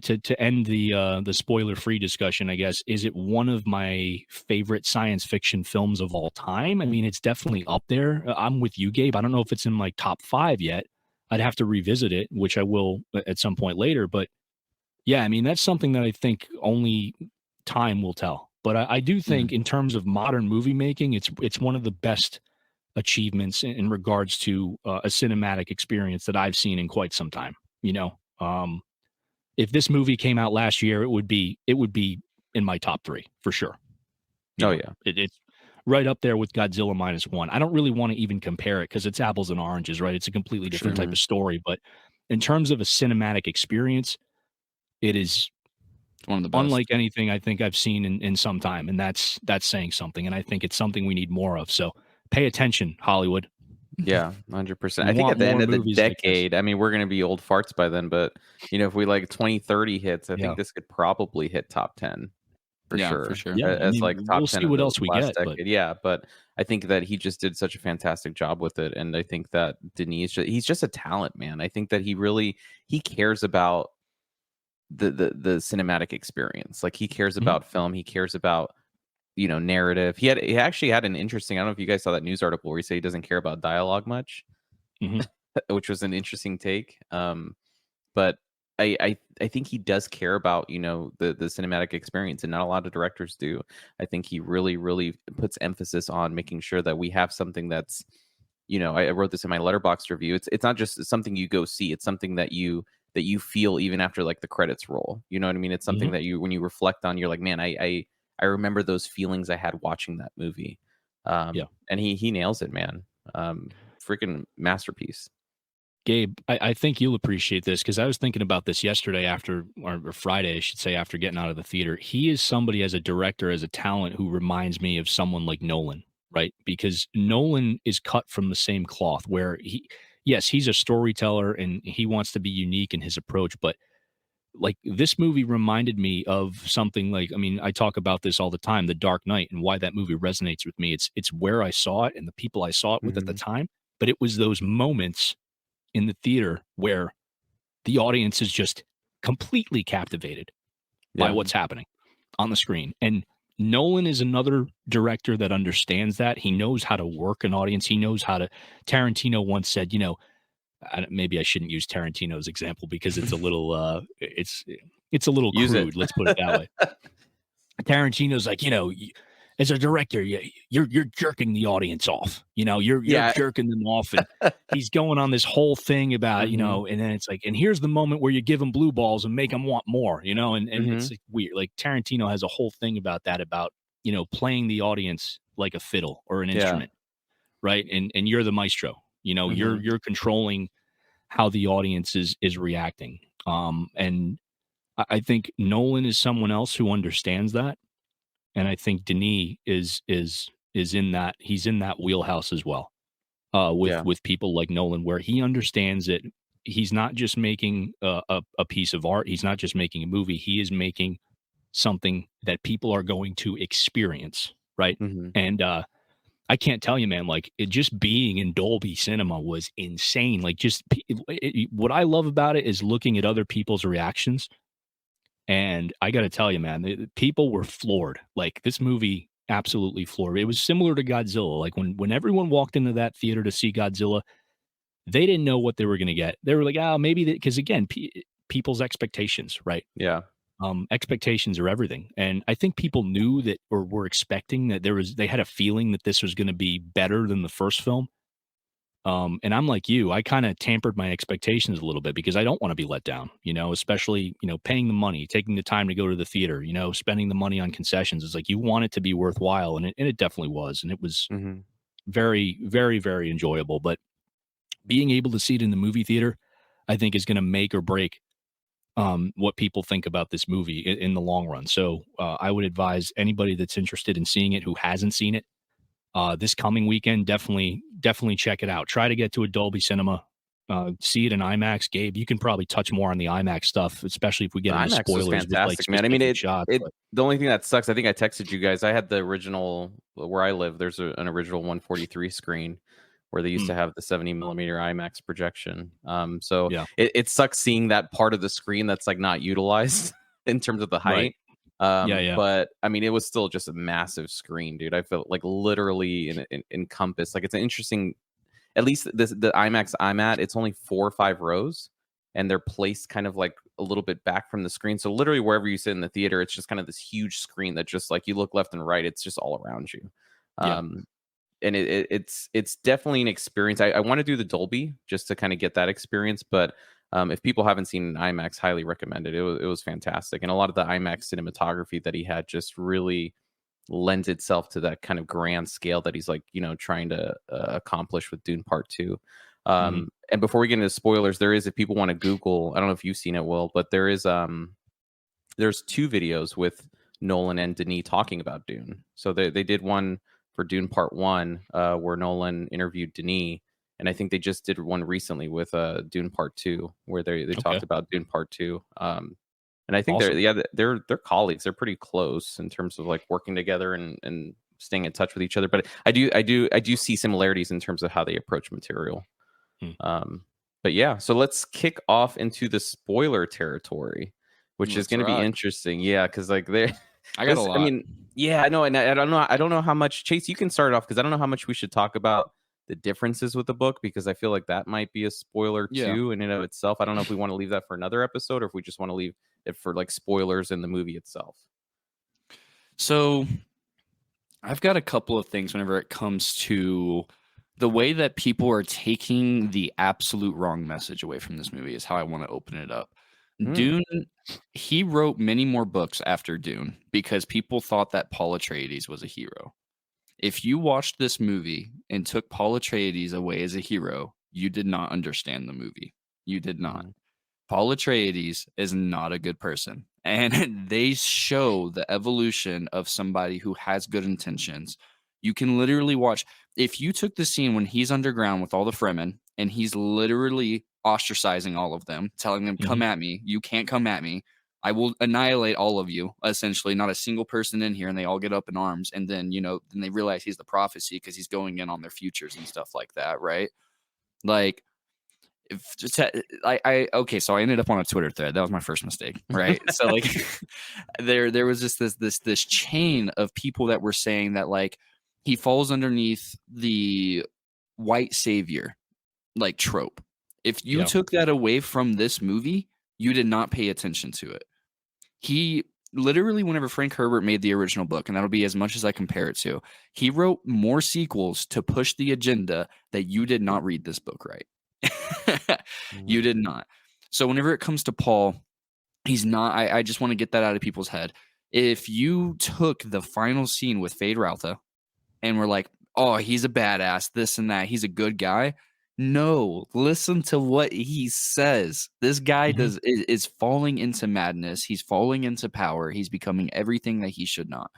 Speaker 2: to end the spoiler free discussion, I guess, is it one of my favorite science fiction films of all time? I mean, it's definitely up there. I'm with you, Gabe. I don't know if it's in my top 5 yet. I'd have to revisit it, which I will at some point later. But yeah, I mean, that's something that I think only time will tell. But I do think in terms of modern movie making, it's one of the best achievements in regards to a cinematic experience that I've seen in quite some time. You know, if this movie came out last year, it would be in my top 3 for sure.
Speaker 4: Yeah.
Speaker 2: It's right up there with Godzilla -1. I don't really want to even compare it because it's apples and oranges, right? It's a completely different type of story. But in terms of a cinematic experience, it is
Speaker 3: It's one of the best.
Speaker 2: unlike anything I think I've seen in some time, and that's saying something. And I think it's something we need more of. So pay attention, Hollywood.
Speaker 4: Yeah, 100%.
Speaker 2: We
Speaker 4: I think
Speaker 2: want
Speaker 4: at the end
Speaker 2: more
Speaker 4: of the
Speaker 2: movies like this.
Speaker 4: decade, I mean, we're going to be old farts by then, but if we like 2030 hits, I
Speaker 2: Yeah.
Speaker 4: think this could probably hit top 10 for
Speaker 3: Yeah,
Speaker 4: sure.
Speaker 3: for sure.
Speaker 2: Yeah, I
Speaker 4: As
Speaker 2: mean,
Speaker 4: like top
Speaker 2: we'll
Speaker 4: 10
Speaker 2: see
Speaker 4: of
Speaker 2: what
Speaker 4: the
Speaker 2: else we
Speaker 4: last
Speaker 2: get, but
Speaker 4: decade. Yeah, but I think that he just did such a fantastic job with it, and I think that Denis, he's just a talent, man. I think that he cares about the cinematic experience. Like he cares about film, he cares about narrative. He actually had an interesting, I don't know if you guys saw that news article where he said he doesn't care about dialogue much, which was an interesting take. But I think he does care about the cinematic experience, and not a lot of directors do. I think he really puts emphasis on making sure that we have something that's I wrote this in my Letterboxd review. It's not just something you go see. It's something that you feel even after like the credits roll. You know what I mean? It's something that when you reflect on, you're like, man, I remember those feelings I had watching that movie.
Speaker 2: Yeah.
Speaker 4: And he nails it, man. Freaking masterpiece.
Speaker 2: Gabe, I think you'll appreciate this because I was thinking about this yesterday or Friday, I should say, after getting out of the theater. He is somebody as a director, as a talent, who reminds me of someone like Nolan, right? Because Nolan is cut from the same cloth where he's a storyteller and he wants to be unique in his approach. But like this movie reminded me of something like, I mean, I talk about this all the time, The Dark Knight, and why that movie resonates with me. It's where I saw it and the people I saw it with at the time. But it was those moments in the theater where the audience is just completely captivated by what's happening on the screen. And Nolan is another director that understands that. He knows how to work an audience. He knows how to. Tarantino once said, maybe I shouldn't use Tarantino's example because it's a little, it's a little crude. Let's put it that way. Tarantino's like, as a director, you're jerking the audience off. You're jerking them off, and he's going on this whole thing about and then it's like, and here's the moment where you give them blue balls and make them want more. And it's like weird. Like Tarantino has a whole thing about that, about playing the audience like a fiddle or an instrument. right? And you're the maestro. You know,
Speaker 4: Mhm.
Speaker 2: you're controlling how the audience is reacting. And I think Nolan is someone else who understands that, and I think Denis is in that, he's in that wheelhouse as well.
Speaker 4: Yeah.
Speaker 2: With people like Nolan, where he understands that he's not just making a piece of art, he's not just making a movie, he is making something that people are going to experience, right?
Speaker 4: Mhm.
Speaker 2: And I can't tell you, man, like it just being in Dolby Cinema was insane. Like just what I love about it is looking at other people's reactions. And I got to tell you, man, people were floored. Like this movie absolutely floored. It was similar to Godzilla. Like when everyone walked into that theater to see Godzilla, they didn't know what they were going to get. They were like, oh, maybe because again, people's expectations, right?
Speaker 4: Yeah.
Speaker 2: Expectations are everything, and I think people knew that, or were expecting that they had a feeling that this was going to be better than the first film. And I'm like you, I kind of tampered my expectations a little bit because I don't want to be let down, you know, especially, you know, paying the money, taking the time to go to the theater, you know, spending the money on concessions. It's like you want it to be worthwhile. And it definitely was. And it was
Speaker 4: Mhm.
Speaker 2: very, very, very enjoyable. But being able to see it in the movie theater, I think is going to make or break what people think about this movie in the long run. So I would advise anybody that's interested in seeing it who hasn't seen it this coming weekend, definitely check it out. Try to get to a Dolby Cinema, see it in IMAX. Gabe, you can probably touch more on the IMAX stuff, especially if we
Speaker 4: The
Speaker 2: get into
Speaker 4: IMAX was
Speaker 2: spoilers with like
Speaker 4: fantastic, man. I mean,
Speaker 2: specific shots.
Speaker 4: it
Speaker 2: But
Speaker 4: the only thing that sucks, I think I texted you guys. I had the original where I live. There's an original 143 screen where they used
Speaker 2: mm,
Speaker 4: to have the 70 millimeter IMAX projection. So
Speaker 2: yeah,
Speaker 4: it sucks seeing that part of the screen that's like not utilized in terms of the
Speaker 2: right,
Speaker 4: height.
Speaker 2: yeah,
Speaker 4: But I mean, it was still just a massive screen, dude. I felt like literally encompassed. Like it's an interesting. At least the IMAX I'm at, it's only 4 or 5 rows, and they're placed kind of like a little bit back from the screen. So literally wherever you sit in the theater, it's just kind of this huge screen that just like you look left and right, it's just all around you.
Speaker 2: yeah.
Speaker 4: Um, and it's definitely an experience. I want to do the Dolby just to kind of get that experience, but if people haven't seen IMAX, highly recommend it. It was fantastic, and a lot of the IMAX cinematography that he had just really lends itself to that kind of grand scale that he's like, you know, trying to accomplish with Dune Part Two.
Speaker 2: Hmm.
Speaker 4: And before we get into spoilers, there is, if people want to Google, I don't know if you've seen it, Will, but there's 2 videos with Nolan and Denis talking about Dune. So they did one for Dune Part One, where Nolan interviewed Denis, and I think they just did one recently with Dune Part Two, where they
Speaker 2: Okay,
Speaker 4: talked about Dune Part Two. And I think
Speaker 2: awesome.
Speaker 4: they're colleagues. They're pretty close in terms of like working together and staying in touch with each other. But I do see similarities in terms of how they approach material.
Speaker 2: Hmm.
Speaker 4: Um, but yeah, so let's kick off into the spoiler territory, which is
Speaker 3: Let's
Speaker 4: going to be
Speaker 3: rock.
Speaker 4: interesting. Yeah, because like there,
Speaker 3: I got a
Speaker 4: I
Speaker 3: lot.
Speaker 4: mean, yeah, I know, and I don't know how much. Chase, you can start off because I don't know how much we should talk about the differences with the book, because I feel like that might be a spoiler
Speaker 3: Yeah.
Speaker 4: too in and of itself. I don't know if we want to leave that for another episode or if we just want to leave it for like spoilers in the movie itself.
Speaker 3: So I've got a couple of things whenever it comes to the way that people are taking the absolute wrong message away from this movie is how I want to open it up.
Speaker 4: Hmm.
Speaker 3: Dune, he wrote many more books after Dune because people thought that Paul Atreides was a hero. If you watched this movie and took Paul Atreides away as a hero, you did not understand the movie. You did not.
Speaker 4: Mhm.
Speaker 3: Paul Atreides is not a good person. And they show the evolution of somebody who has good intentions. You can literally watch, if you took the scene when he's underground with all the Fremen and he's literally ostracizing all of them, telling them, come
Speaker 2: Hmm.
Speaker 3: at me. You can't come at me. I will annihilate all of you, essentially, not a single person in here. And they all get up in arms. And then, then they realize he's the prophecy because he's going in on their futures and stuff like that, right? Like, okay, so I ended up on a Twitter thread. That was my first mistake, right? So like there was just this chain of people that were saying that like he falls underneath the white savior like trope. If you
Speaker 2: Yeah,
Speaker 3: took that away from this movie, you did not pay attention to it. He literally, whenever Frank Herbert made the original book, and that'll be as much as I compare it to, he wrote more sequels to push the agenda that you did not read this book right. You did not. So whenever it comes to Paul, he's not. I just want to get that out of people's head. If you took the final scene with Fade Raltha and were like, oh, he's a badass, this and that, he's a good guy. No, listen to what he says. This guy is falling into madness. He's falling into power. He's becoming everything that he should not.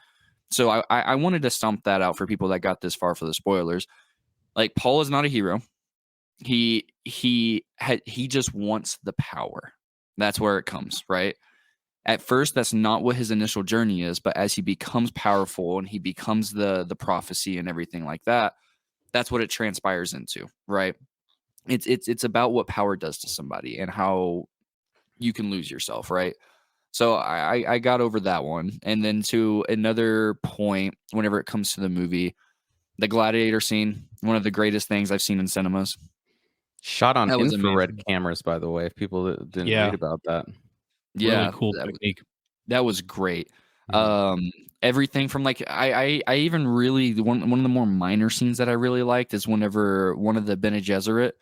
Speaker 3: So I wanted to stomp that out for people that got this far for the spoilers. Like, Paul is not a hero. He just wants the power. That's where it comes, right? At first, that's not what his initial journey is, but as he becomes powerful and he becomes the prophecy and everything like that, that's what it transpires into, right? It's about what power does to somebody and how you can lose yourself, right? So I got over that one. And then to another point, whenever it comes to the movie, the gladiator scene, one of the greatest things I've seen in cinemas.
Speaker 4: Shot on
Speaker 3: That was
Speaker 4: infrared
Speaker 3: amazing.
Speaker 4: cameras, by the way, if people didn't read about that.
Speaker 3: Yeah,
Speaker 2: really cool technique.
Speaker 3: That was great. Everything from like I even really one of the more minor scenes that I really liked is whenever one of the Bene Gesserit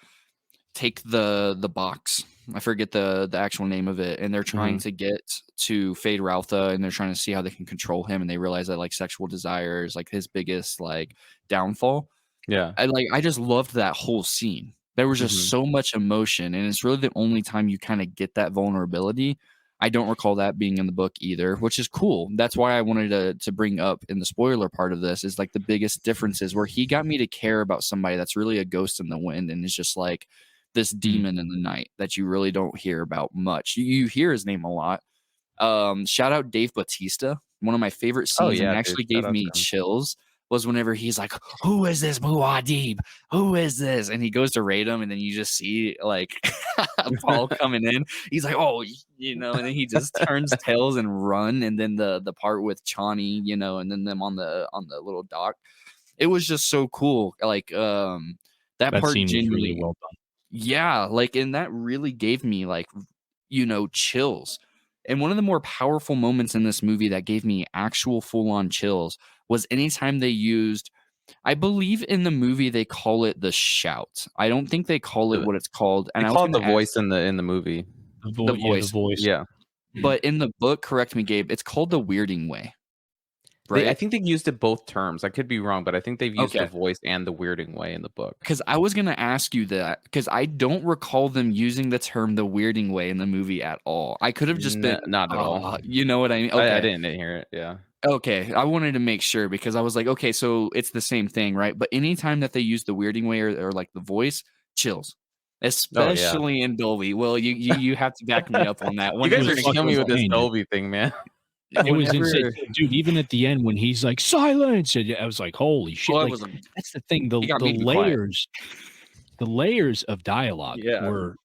Speaker 3: take the box. I forget the actual name of it, and they're trying to get to Fade Routha, and they're trying to see how they can control him, and they realize that like sexual desire is like his biggest like downfall.
Speaker 4: Yeah,
Speaker 3: I just loved that whole scene. There was just so much emotion, and it's really the only time you kind of get that vulnerability. I don't recall that being in the book either, which is cool. That's why I wanted to bring up in the spoiler part of this is like the biggest differences where he got me to care about somebody that's really a ghost in the wind and is just like this demon in the night that you really don't hear about much. You hear his name a lot. Shout out Dave Bautista. One of my favorite scenes and actually gave me chills was whenever he's like, who is this Muad'Dib? Who is this? And he goes to raid him, and then you just see like Paul coming in. He's like, oh, and then he just turns tails and run. And then the part with Chani, and then them on the little dock. It was just so cool. Like that part
Speaker 2: scene was
Speaker 3: genuinely
Speaker 2: really well done.
Speaker 3: Yeah, like, and that really gave me like, chills. And one of the more powerful moments in this movie that gave me actual full-on chills was anytime they used, I believe in the movie they call it the shout. I don't think they call it what it's called. And
Speaker 4: they call it the voice in the movie.
Speaker 2: The voice.
Speaker 4: Yeah.
Speaker 3: But in the book, correct me, Gabe, it's called the weirding way. Right?
Speaker 4: I think they used it both terms. I could be wrong, but I think they've used the voice and the weirding way in the book.
Speaker 3: Because I was going to ask you that, because I don't recall them using the term the weirding way in the movie at all. I could have just been...
Speaker 4: Not at all.
Speaker 3: You know what I mean? Okay.
Speaker 4: I didn't hear it, yeah.
Speaker 3: Okay, I wanted to make sure because I was like, okay, so it's the same thing, right? But anytime that they use the weirding way or like the voice, chills. Especially in Dolby. Well, you have to back me up on that.
Speaker 4: You guys are killing me with this Dolby thing, man.
Speaker 2: It was insane, dude. Even at the end when he's like silence, I was like, "Holy shit!"
Speaker 3: Well,
Speaker 2: that's the thing. The layers of dialogue were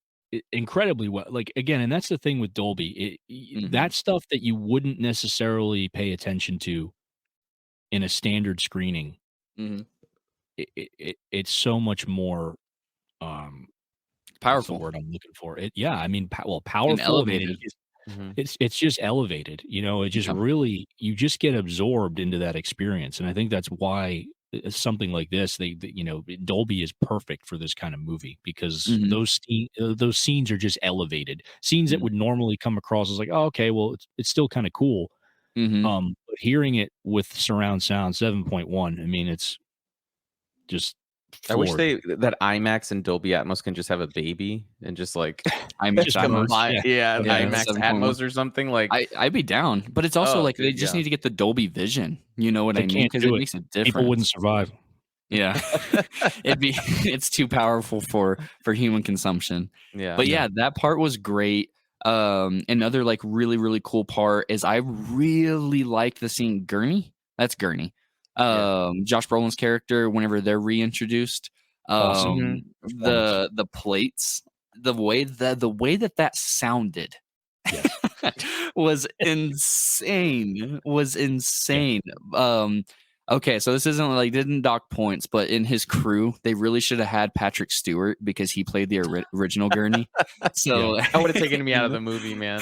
Speaker 2: incredibly well. Like again, and that's the thing with Dolby. That stuff that you wouldn't necessarily pay attention to in a standard screening. It's so much more
Speaker 3: powerful.
Speaker 2: That's the word I'm looking for. Powerful.
Speaker 3: And elevated.
Speaker 2: It's just elevated, it just really, you just get absorbed into that experience. And I think that's why something like this, Dolby is perfect for this kind of movie because those scenes are just elevated scenes that would normally come across as like, oh, okay, well, it's still kind of cool. But hearing it with surround sound 7.1, I mean, it's just floored.
Speaker 4: I wish that IMAX and Dolby Atmos can just have a baby and just like
Speaker 3: IMAX Atmos,
Speaker 4: IMAX Atmos or something like.
Speaker 3: I'd be down, but it's also they just need to get the Dolby Vision. You know what I mean? Because it makes a difference.
Speaker 2: People wouldn't survive.
Speaker 3: Yeah, it's too powerful for human consumption. Yeah, but that part was great. Another like really really cool part is I really like the scene Gurney. That's Gurney. Josh Brolin's character whenever they're reintroduced, the plates, the way that sounded was insane. Okay, so this isn't like didn't dock points, but in his crew, they really should have had Patrick Stewart because he played the original Gurney. So
Speaker 4: that would have taken me out of the movie, man.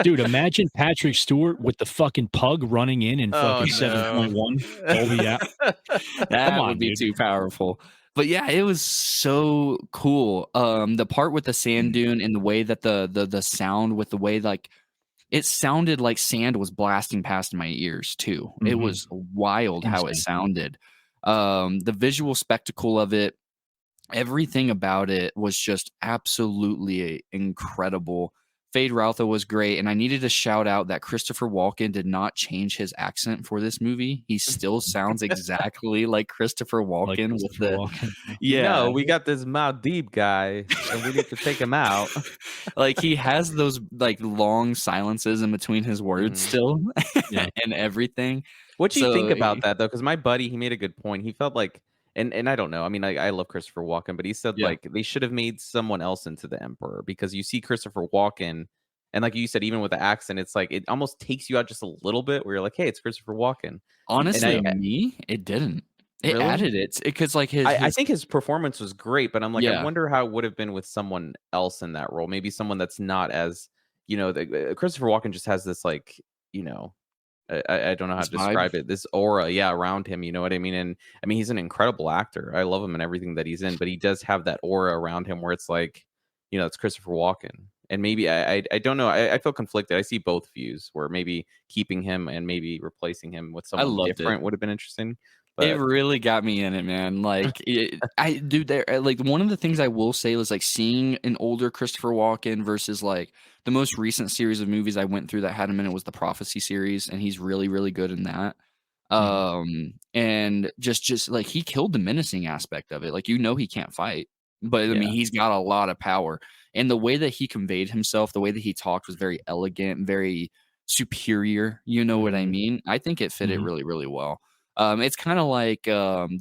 Speaker 2: Dude, imagine Patrick Stewart with the fucking pug running in fucking 7.1.
Speaker 3: That would be too powerful. But yeah, it was so cool. The part with the sand dune and the way that the sound with the way like it sounded like sand was blasting past my ears too. It was wild how it sounded. The visual spectacle of it, everything about it was just absolutely incredible. Fade Routha was great, and I needed to shout out that Christopher Walken did not change his accent for this movie. He still sounds exactly like Christopher Walken with the
Speaker 2: Walken.
Speaker 3: yeah.
Speaker 4: No, we got this Maldeep guy, and we need to take him out.
Speaker 3: Like he has those like long silences in between his words still,
Speaker 2: Yeah.
Speaker 3: and everything.
Speaker 4: What do you think
Speaker 3: So,
Speaker 4: about that though? Because my buddy, he made a good point. He felt like, and I don't know. I mean, I love Christopher Walken, but he said
Speaker 3: Yeah.
Speaker 4: like they should have made someone else into the Emperor, because you see Christopher Walken, and like you said, even with the accent, it's like it almost takes you out just a little bit. Where you're like, hey, it's Christopher Walken.
Speaker 3: honestly,
Speaker 4: I-
Speaker 3: me, it didn't. It
Speaker 4: Really?
Speaker 3: added it because like
Speaker 4: I think his performance was great, but I'm like, I
Speaker 3: Yeah.
Speaker 4: wonder how it would have been with someone else in that role. Maybe someone that's not as, Christopher Walken just has this like, I don't know how
Speaker 3: This
Speaker 4: to
Speaker 3: vibe?
Speaker 4: describe it. This aura, yeah, around him. You know what I mean? And I mean, he's an incredible actor. I love him and everything that he's in, but he does have that aura around him where it's like, it's Christopher Walken. And maybe I don't know. I feel conflicted. I see both views where maybe keeping him and maybe replacing him with someone
Speaker 3: loved it.
Speaker 4: different would have been interesting.
Speaker 3: It
Speaker 4: But
Speaker 3: really got me in it, man. Like, like one of the things I will say is like seeing an older Christopher Walken versus like the most recent series of movies I went through that had him in it was the Prophecy series, and he's really, really good in that. And just like he killed the menacing aspect of it. Like, he can't fight, but I mean, he's got a lot of power, and the way that he conveyed himself, the way that he talked was very elegant, very superior. You know what I mean? I think it fit it really, really well. It's kind of like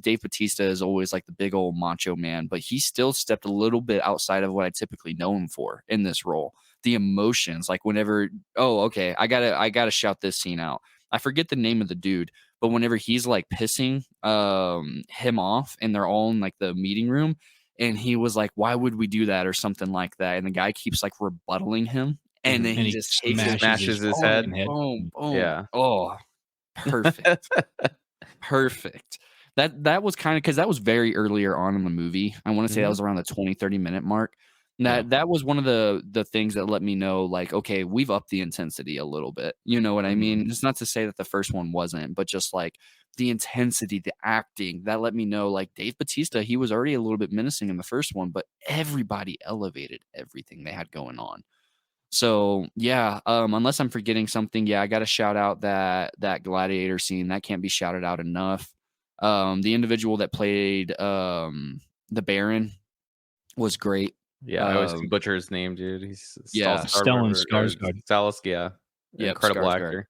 Speaker 3: Dave Bautista is always like the big old macho man, but he still stepped a little bit outside of what I typically know him for in this role. The emotions, like whenever, I gotta shout this scene out. I forget the name of the dude, but whenever he's like pissing him off, and they're all in like the meeting room, and he was like, "Why would we do that?" or something like that, and the guy keeps like rebuttaling him, and then
Speaker 2: And
Speaker 3: he
Speaker 2: he
Speaker 3: just takes
Speaker 4: smashes his head.
Speaker 3: Boom, boom.
Speaker 4: Yeah.
Speaker 3: Oh, perfect. Perfect. That was kind of because that was very earlier on in the movie. I want to say that was around the 20-30 minute mark. That was one of the things that let me know, like, okay, we've upped the intensity a little bit. You know what I mean? It's not to say that the first one wasn't, but just like the intensity, the acting, that let me know, like Dave Bautista, he was already a little bit menacing in the first one, but everybody elevated everything they had going on. So yeah, unless I'm forgetting something, I got to shout out that gladiator scene. That can't be shouted out enough. The individual that played the Baron was great.
Speaker 4: Yeah, I always butcher his name, dude. He's
Speaker 2: Stellan Skarsgård.
Speaker 4: Salas, yeah.
Speaker 3: Yep,
Speaker 4: Incredible
Speaker 3: Skarsgård.
Speaker 4: actor.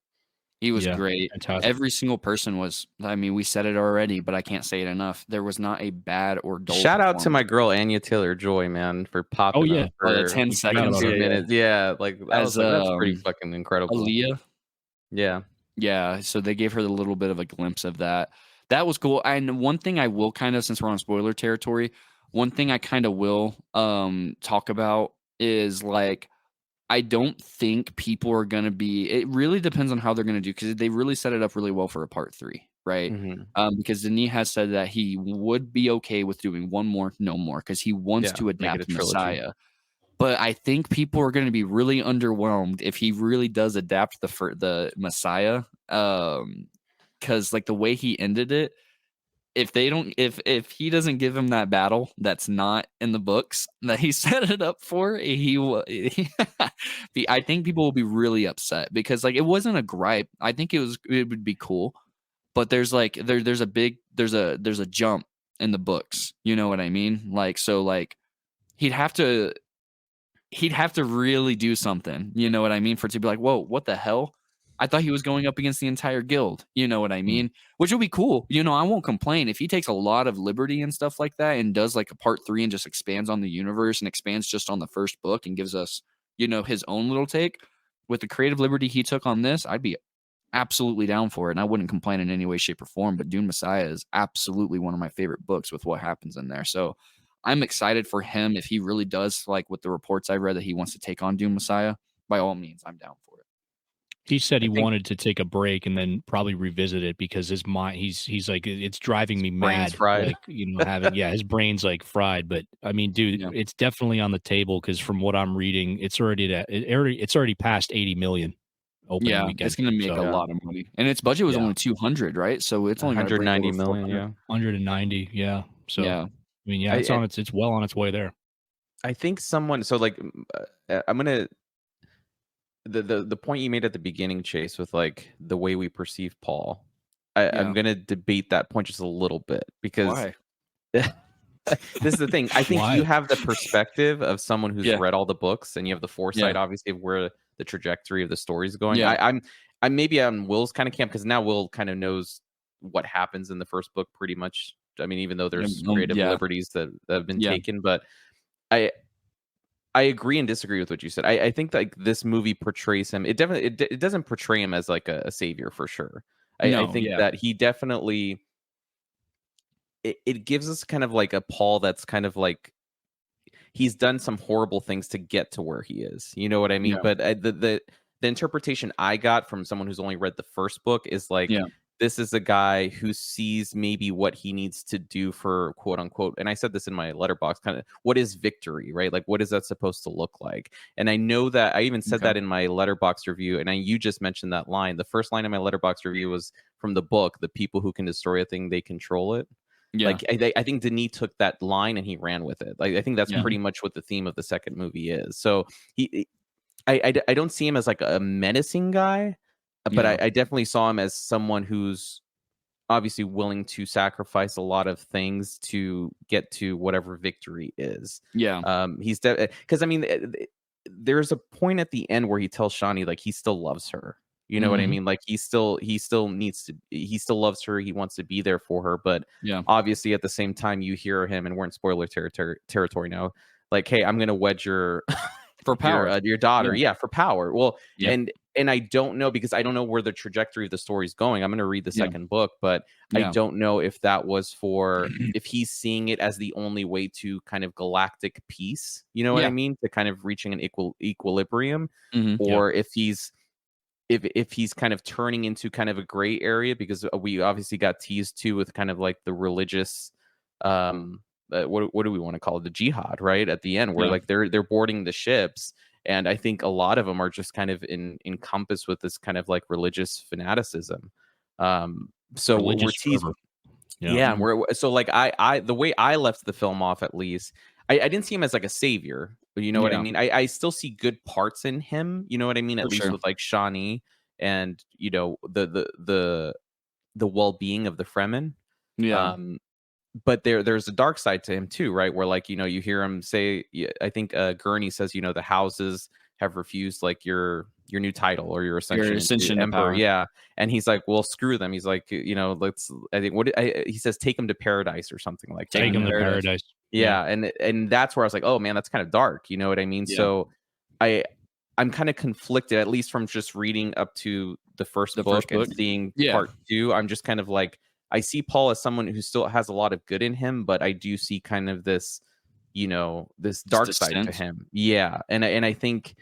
Speaker 3: He was great.
Speaker 2: Fantastic.
Speaker 3: Every single person was. I mean, we said it already, but I can't say it enough. There was not a bad or dull.
Speaker 4: Shout out to
Speaker 3: performance.
Speaker 4: my girl Anya Taylor-Joy, man, for popping
Speaker 2: yeah.
Speaker 4: up for
Speaker 3: the 10 seconds.
Speaker 4: 2 minutes. Yeah, like
Speaker 3: As,
Speaker 4: that's pretty fucking incredible.
Speaker 3: Aaliyah.
Speaker 4: Yeah.
Speaker 3: So they gave her a little bit of a glimpse of that. That was cool. And one thing I will kind of, since we're on spoiler territory, one thing I kind of will talk about is like, I don't think people are going to be, it really depends on how they're going to do, because they really set it up really well for a part 3, right? Because Denis has said that he would be okay with doing one more, no more, because he wants to
Speaker 4: make it a
Speaker 3: adapt
Speaker 4: trilogy.
Speaker 3: Messiah. But I think people are going to be really underwhelmed if he really does adapt the Messiah, because like the way he ended it, if he doesn't give him that battle that's not in the books that he set it up for, I think people will be really upset, because like it wasn't a gripe. I think it would be cool, but there's like there's a jump in the books. You know what I mean? Like, so like he'd have to really do something. You know what I mean? For it to be like, whoa, what the hell? I thought he was going up against the entire guild. You know what I mean? Which will be cool. I won't complain if he takes a lot of liberty and stuff like that and does like a part 3 and just expands on the universe and expands just on the first book and gives us, his own little take. With the creative liberty he took on this, I'd be absolutely down for it. And I wouldn't complain in any way, shape, or form. But Dune Messiah is absolutely one of my favorite books with what happens in there. So I'm excited for him. If he really does, like with the reports I read, that he wants to take on Dune Messiah, by all means, I'm down for it.
Speaker 2: He said he wanted to take a break and then probably revisit it, because his mind, he's like, it's driving me mad.
Speaker 4: Fried.
Speaker 2: Like, his brain's like fried. But I mean, dude, it's definitely on the table, because from what I'm reading, it's already past 80 million opening weekend.
Speaker 3: It's going to make a lot of money, and its budget was only 200, right? So it's only
Speaker 4: 190 million.
Speaker 2: 190. Yeah. So I mean, it's well on its way there.
Speaker 4: I think someone. So like, I'm gonna. The point you made at the beginning, Chase, with like the way we perceive Paul, I'm gonna debate that point just a little bit because this is the thing. I think you have the perspective of someone who's read all the books, and you have the foresight, obviously, of where the trajectory of the story is going. I'm maybe on Will's kind of camp because now Will kind of knows what happens in the first book pretty much. I mean, even though there's creative liberties that have been taken, but I agree and disagree with what you said. I think like this movie portrays him. It definitely it doesn't portray him as like a savior for sure. I think that he definitely it gives us kind of like a Paul that's kind of like he's done some horrible things to get to where he is. You know what I mean? But the interpretation I got from someone who's only read the first book is like this is a guy who sees maybe what he needs to do for quote unquote, and I said this in my letterbox, kind of what is victory, right? Like what is that supposed to look like? And I know that I even said that in my letterbox review, and you just mentioned that line. The first line of my letterbox review was from the book, "The people who can destroy a thing, they control it." Like I think Denis took that line and he ran with it. Like I think that's pretty much what the theme of the second movie is. So I don't see him as like a menacing guy. But I definitely saw him as someone who's obviously willing to sacrifice a lot of things to get to whatever victory is. He's because I mean, there's a point at the end where he tells Shani like he still loves her. You know what I mean? Like he still loves her. He wants to be there for her. But obviously at the same time, you hear him, and we're in spoiler territory now. Like, hey, I'm gonna wed your
Speaker 3: for power,
Speaker 4: your daughter. For power. Well, and I don't know because I don't know where the trajectory of the story is going. I'm going to read the second book, but I don't know if that was for if he's seeing it as the only way to kind of galactic peace. You know what I mean? To kind of reaching an equilibrium, or if he's kind of turning into kind of a gray area, because we obviously got teased too with kind of like the religious what do we want to call it, the jihad, right at the end, where like they're boarding the ships, and I think a lot of them are just kind of encompassed with this kind of like religious fanaticism. So
Speaker 2: religious
Speaker 4: we're teased, and we're so like I the way I left the film off, at least I didn't see him as like a savior, but you know what I mean. I still see good parts in him, you know what I mean, at least with like Shani and you know the well-being of the Fremen. But there's a dark side to him too, right? Where like, you know, you hear him say, I think Gurney says, you know, the houses have refused like your new title or your ascension to emperor. Yeah. And he's like, well, screw them. He's like, you know, he says, take him to paradise or something like that.
Speaker 2: Take him to paradise.
Speaker 4: Yeah. And that's where I was like, oh man, that's kind of dark. You know what I mean? So I'm kind of conflicted, at least from just reading up to the first book and seeing part two. I'm just kind of like, I see Paul as someone who still has a lot of good in him, but I do see kind of this, you know, this dark side to him. Yeah. And I think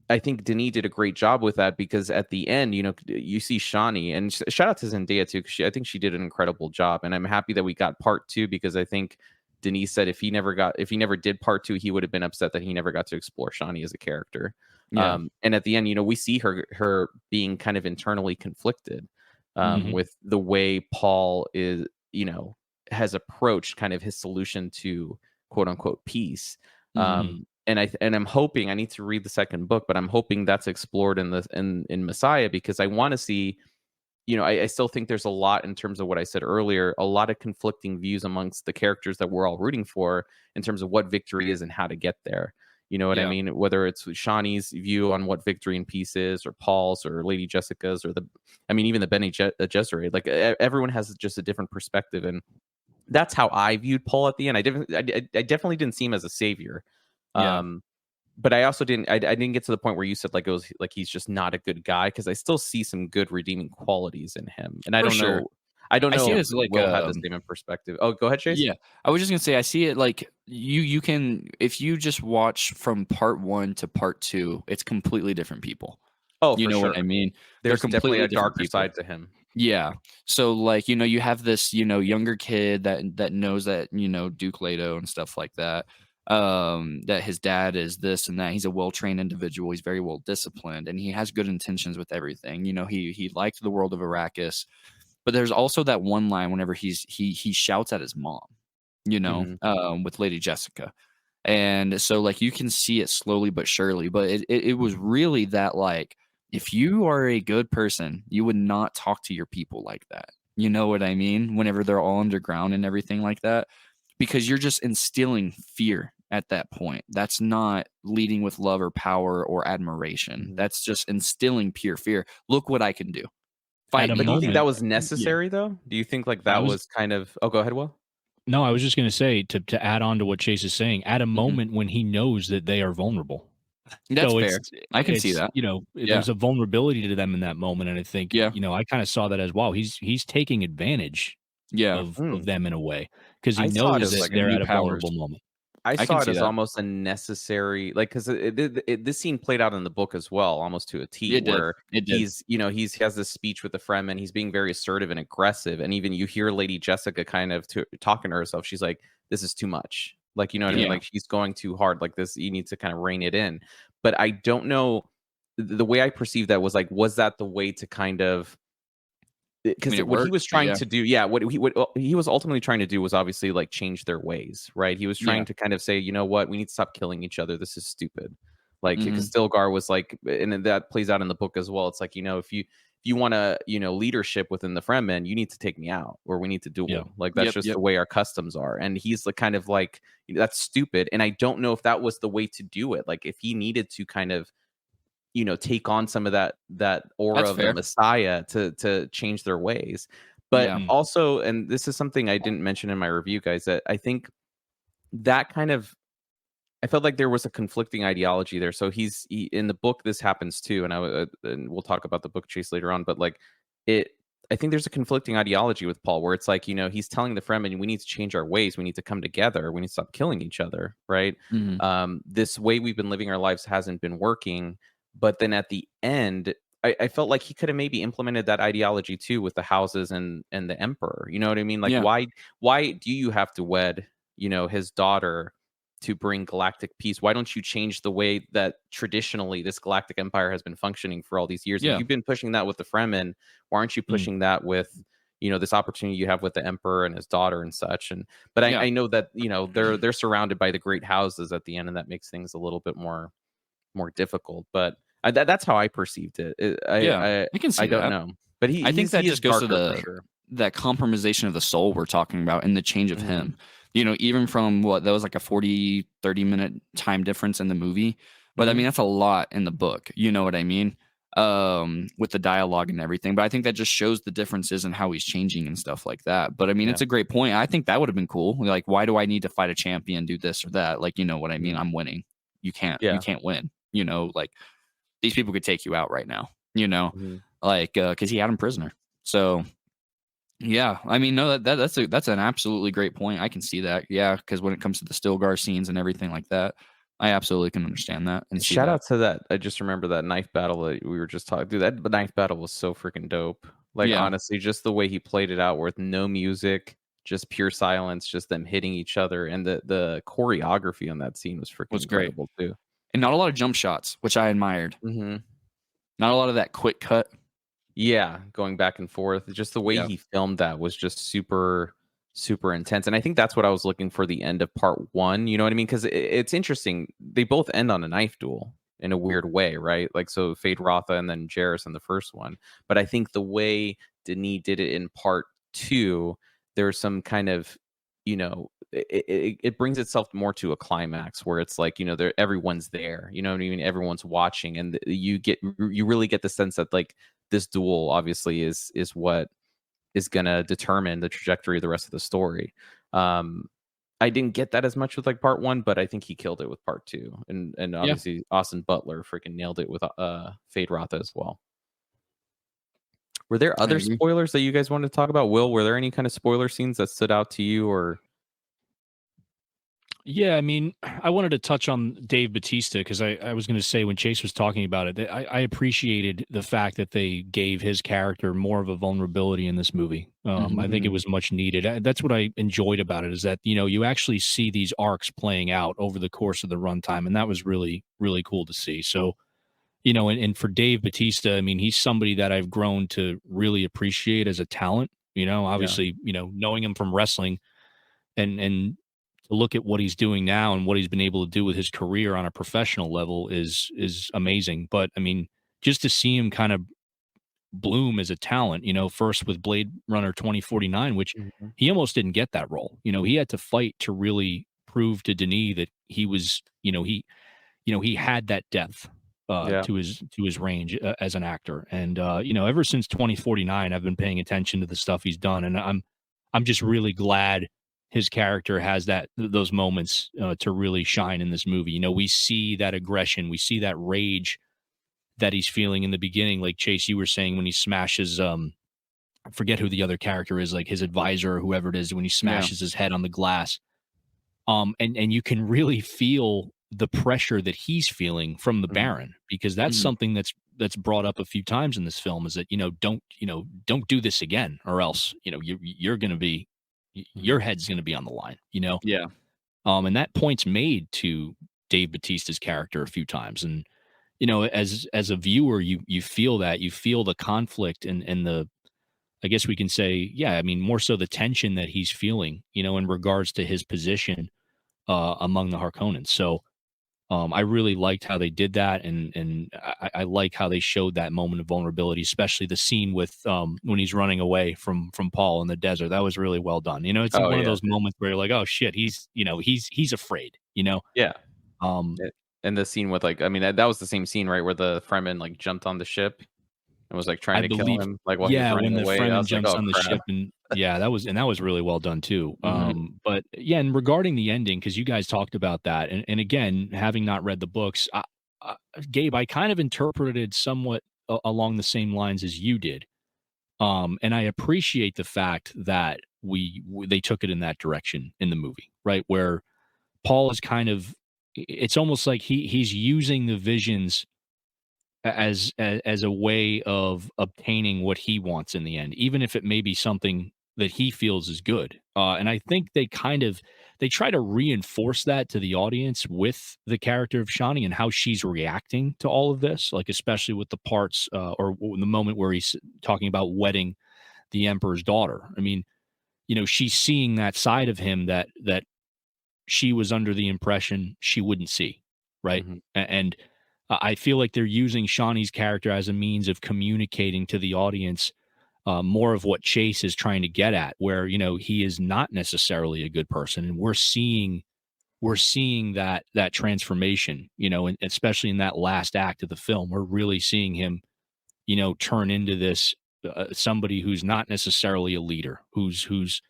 Speaker 4: Denis did a great job with that, because at the end, you know, you see Shani, and shout out to Zendaya too, because I think she did an incredible job. And I'm happy that we got part two, because I think Denis said if he never did part two, he would have been upset that he never got to explore Shani as a character. And at the end, you know, we see her being kind of internally conflicted. With the way Paul is, you know, has approached kind of his solution to quote unquote peace. And I'm hoping, I need to read the second book, but I'm hoping that's explored in Messiah, because I want to see, you know, I still think there's a lot in terms of what I said earlier, a lot of conflicting views amongst the characters that we're all rooting for in terms of what victory is and how to get there. You know what I mean? Whether it's Shani's view on what victory and peace is, or Paul's, or Lady Jessica's, or even the Bene Gesserit. Like everyone has just a different perspective, and that's how I viewed Paul at the end. I definitely didn't see him as a savior, but I also didn't. I didn't get to the point where you said like it was like he's just not a good guy, because I still see some good redeeming qualities in him, and I don't know. I don't know. I see it as like Will had the same perspective. Oh, go ahead, Chase.
Speaker 3: Yeah, I was just gonna say I see it like you can, if you just watch from part 1 to part 2, it's completely different people.
Speaker 4: Oh,
Speaker 3: you know
Speaker 4: sure.
Speaker 3: what I mean?
Speaker 4: There's definitely a darker side to him.
Speaker 3: Yeah. So like, you know, you have this, you know, younger kid that knows that, you know, Duke Leto and stuff like that. that his dad is this and that. He's a well-trained individual. He's very well disciplined, and he has good intentions with everything. You know, he liked the world of Arrakis, but there's also that one line whenever he shouts at his mom, you know, with Lady Jessica. And so like you can see it slowly but surely, but it was really that, like, if you are a good person, you would not talk to your people like that. You know what I mean? Whenever they're all underground and everything like that, because you're just instilling fear at that point. That's not leading with love or power or admiration. That's just instilling pure fear. Look what I can do.
Speaker 2: At a
Speaker 4: But do you think that
Speaker 2: moment-
Speaker 4: was necessary though? Do you think like that was kind of? Oh, go ahead, Will.
Speaker 2: No, I was just going to say to add on to what Chase is saying. At a moment when he knows that they are vulnerable,
Speaker 3: That's
Speaker 2: so
Speaker 3: fair. I can see that.
Speaker 2: You know, there's a vulnerability to them in that moment, and I think you know I kind of saw that as wow. He's taking advantage of them in a way because he knows that they're at a vulnerable moment.
Speaker 4: I
Speaker 3: can
Speaker 4: saw it
Speaker 3: see
Speaker 4: as
Speaker 3: that.
Speaker 4: almost a necessary, like, because this scene played out in the book as well, almost to a T,
Speaker 3: It did.
Speaker 4: where
Speaker 3: It did.
Speaker 4: he's, you know, he has this speech with the Fremen, he's being very assertive and aggressive, and even you hear Lady Jessica kind of talking to herself. She's like, "This is too much." Like, you know what I mean?
Speaker 3: Yeah.
Speaker 4: Like she's going too hard. Like this, you need to kind of rein it in. But I don't know. The way I perceived that was like, was that the way to kind of? Because
Speaker 3: it
Speaker 4: what he
Speaker 3: worked,
Speaker 4: was
Speaker 3: but
Speaker 4: trying
Speaker 3: yeah.
Speaker 4: to do, what he was ultimately trying to do was obviously like change their ways, right? He was trying to kind of say, you know what, we need to stop killing each other. This is stupid. Like, because Stilgar was like, and then that plays out in the book as well. It's like, you know, if you want to, you know, leadership within the Fremen, you need to take me out, or we need to duel.
Speaker 2: Yeah.
Speaker 4: Like that's just the way our customs are. And he's like kind of like, that's stupid. And I don't know if that was the way to do it. Like if he needed to kind of, you know, take on some of that aura
Speaker 3: That's
Speaker 4: of
Speaker 3: fair.
Speaker 4: the Messiah to change their ways. But also, and this is something I didn't mention in my review, guys, that I think that kind of, I felt like there was a conflicting ideology there. So he in the book, this happens too, and we'll talk about the book Chase later on. But like I think there's a conflicting ideology with Paul, where it's like, you know, he's telling the Fremen, we need to change our ways, we need to come together, we need to stop killing each other, right? This way we've been living our lives hasn't been working. But then at the end, I felt like he could have maybe implemented that ideology too with the houses and the emperor. You know what I mean? Like, why do you have to wed, you know, his daughter to bring galactic peace? Why don't you change the way that traditionally this galactic empire has been functioning for all these years? If you've been pushing that with the Fremen, why aren't you pushing that with, you know, this opportunity you have with the emperor and his daughter and such? And but I know that, you know, they're surrounded by the great houses at the end, and that makes things a little bit more difficult. But that's how I perceived it.
Speaker 3: I can see
Speaker 4: I don't
Speaker 3: that.
Speaker 4: know, but
Speaker 3: I think that just goes to
Speaker 4: the
Speaker 3: that compromisation of the soul we're talking about and the change of him. You know, even from what that was like a 40, 30-minute time difference in the movie. But I mean, that's a lot in the book. You know what I mean? With the dialogue and everything. But I think that just shows the differences in how he's changing and stuff like that. But I mean, it's a great point. I think that would have been cool. Like, why do I need to fight a champion, do this or that? Like, you know what I mean? I'm winning. You can't win. You know, like these people could take you out right now, you know, like, cause he had him prisoner. So yeah, I mean, no, that's an absolutely great point. I can see that. Yeah. Cause when it comes to the Stilgar scenes and everything like that, I absolutely can understand that. And
Speaker 4: shout out to that. I just remember that knife battle that we were just talking. Dude, that knife battle was so freaking dope. Like, honestly, just the way he played it out with no music, just pure silence, just them hitting each other. And the choreography on that scene was freaking incredible too.
Speaker 3: And not a lot of jump shots, which I admired. Not a lot of that quick cut.
Speaker 4: Yeah, going back and forth. Just the way he filmed that was just super, super intense. And I think that's what I was looking for the end of part one. You know what I mean? Because it's interesting. They both end on a knife duel in a weird way, right? Like, so Fade Rotha and then Jairus in the first one. But I think the way Denis did it in part two, there's some kind of, you know, it brings itself more to a climax where it's like, you know, everyone's there, you know what I mean? Everyone's watching, and you really get the sense that like this duel obviously is what is going to determine the trajectory of the rest of the story. I didn't get that as much with like part one, but I think he killed it with part two, and obviously Austin Butler freaking nailed it with Fade Rotha as well. Were there other spoilers that you guys wanted to talk about? Will, were there any kind of spoiler scenes that stood out to you, or?
Speaker 2: Yeah, I mean, I wanted to touch on Dave Bautista because I was going to say when Chase was talking about it, that I appreciated the fact that they gave his character more of a vulnerability in this movie. I think it
Speaker 4: Mhm.
Speaker 2: was much needed. That's what I enjoyed about it is that, you actually see these arcs playing out over the course of the runtime. And that was really, really cool to see. So, and for Dave Bautista, I mean, he's somebody that I've grown to really appreciate as a talent,
Speaker 4: Yeah.
Speaker 2: obviously, knowing him from wrestling and to look at what he's doing now and what he's been able to do with his career on a professional level is amazing. But I mean, just to see him kind of bloom as a talent, first with Blade Runner 2049, which
Speaker 4: Mhm.
Speaker 2: he almost didn't get that role. He had to fight to really prove to Denis that he was, he had that depth
Speaker 4: Yeah.
Speaker 2: to his range as an actor. And ever since 2049, I've been paying attention to the stuff he's done, and I'm just really glad his character has those moments to really shine in this movie. We see that aggression, we see that rage that he's feeling in the beginning, like Chase, you were saying when he smashes I forget who the other character is, like his advisor or whoever it is, when he
Speaker 3: Yeah.
Speaker 2: smashes his head on the glass. And you can really feel the pressure that he's feeling from the
Speaker 4: Mhm.
Speaker 2: Baron, because that's
Speaker 3: Mhm.
Speaker 2: something that's brought up a few times in this film, is that, don't do this again, or else, you're going to be,
Speaker 4: Mhm.
Speaker 2: your head's going to be on the line.
Speaker 3: Yeah.
Speaker 2: And that point's made to Dave Bautista's character a few times. And, as a viewer, you feel that, you feel the conflict and the, I guess we can say, yeah, I mean, more so the tension that he's feeling, in regards to his position among the Harkonnens. So I really liked how they did that, and I like how they showed that moment of vulnerability, especially the scene with when he's running away from Paul in the desert. That was really well done. It's
Speaker 4: Oh
Speaker 2: one of
Speaker 4: yeah.
Speaker 2: those moments where you're like, oh shit, he's afraid.
Speaker 4: Yeah.
Speaker 2: Um,
Speaker 4: And the scene with like, I mean, that was the same scene, right, where the Fremen like jumped on the ship and was like trying
Speaker 2: I
Speaker 4: to kill
Speaker 2: believe,
Speaker 4: him, like while he was
Speaker 2: yeah, when
Speaker 4: running
Speaker 2: the
Speaker 4: away. I
Speaker 2: Fremen
Speaker 4: was like,
Speaker 2: jumps
Speaker 4: oh
Speaker 2: on the
Speaker 4: crap.
Speaker 2: ship, and yeah, that was really well done too.
Speaker 4: Mhm.
Speaker 2: But yeah, and regarding the ending, because you guys talked about that, and again, having not read the books, Gabe, I kind of interpreted somewhat along the same lines as you did. And I appreciate the fact that they took it in that direction in the movie, right? Where Paul is kind of, it's almost like he's using the visions as a way of obtaining what he wants in the end, even if it may be something that he feels is good. And I think they try to reinforce that to the audience with the character of Shawnee and how she's reacting to all of this, like especially with the parts or the moment where he's talking about wedding the emperor's daughter. I mean, she's seeing that side of him that she was under the impression she wouldn't see, right?
Speaker 4: Mhm.
Speaker 2: And I feel like they're using Shawnee's character as a means of communicating to the audience more of what Chase is trying to get at, where he is not necessarily a good person, and we're seeing that transformation, and especially in that last act of the film, we're really seeing him, turn into this somebody who's not necessarily a leader, who's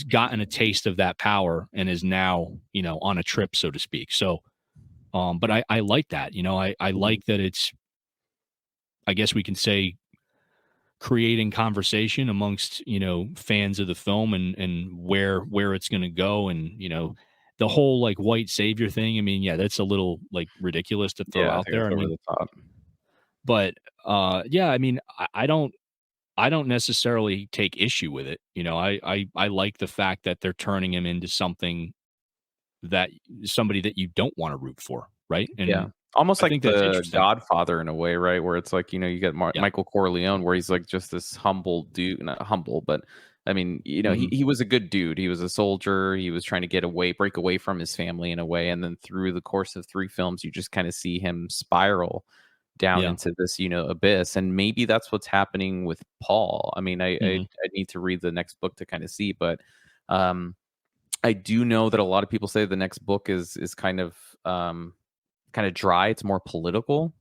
Speaker 2: gotten a taste of that power and is now on a trip, so to speak. So but I like that, I
Speaker 4: Mhm.
Speaker 2: like that it's, I guess we can say, creating conversation amongst fans of the film, and where it's going to go, and the whole like white savior thing. I mean, yeah, that's a little like ridiculous to throw
Speaker 4: Yeah, I
Speaker 2: out
Speaker 4: think
Speaker 2: there.
Speaker 4: it's
Speaker 2: I
Speaker 4: over
Speaker 2: mean,
Speaker 4: the top.
Speaker 2: but yeah, I mean, I don't necessarily take issue with it. I like the fact that they're turning him into that somebody that you don't want to root for, right?
Speaker 4: Yeah.
Speaker 2: And
Speaker 4: Almost
Speaker 2: I
Speaker 4: like
Speaker 2: think that's
Speaker 4: the
Speaker 2: interesting.
Speaker 4: Godfather in a way, right? Where it's like, you get
Speaker 2: Yeah.
Speaker 4: Michael Corleone, where he's like just this humble dude, not humble, but I mean, he,
Speaker 2: Mhm.
Speaker 4: he was a good dude. He was a soldier. He was trying to break away from his family in a way. And then through the course of three films, you just kind of see him spiral down
Speaker 2: Yeah.
Speaker 4: into this, abyss. And maybe that's what's happening with Paul. I mean,
Speaker 2: Mhm.
Speaker 4: I need to read the next book to kind of see, but um, I do know that a lot of people say the next book is kind of dry. It's more political.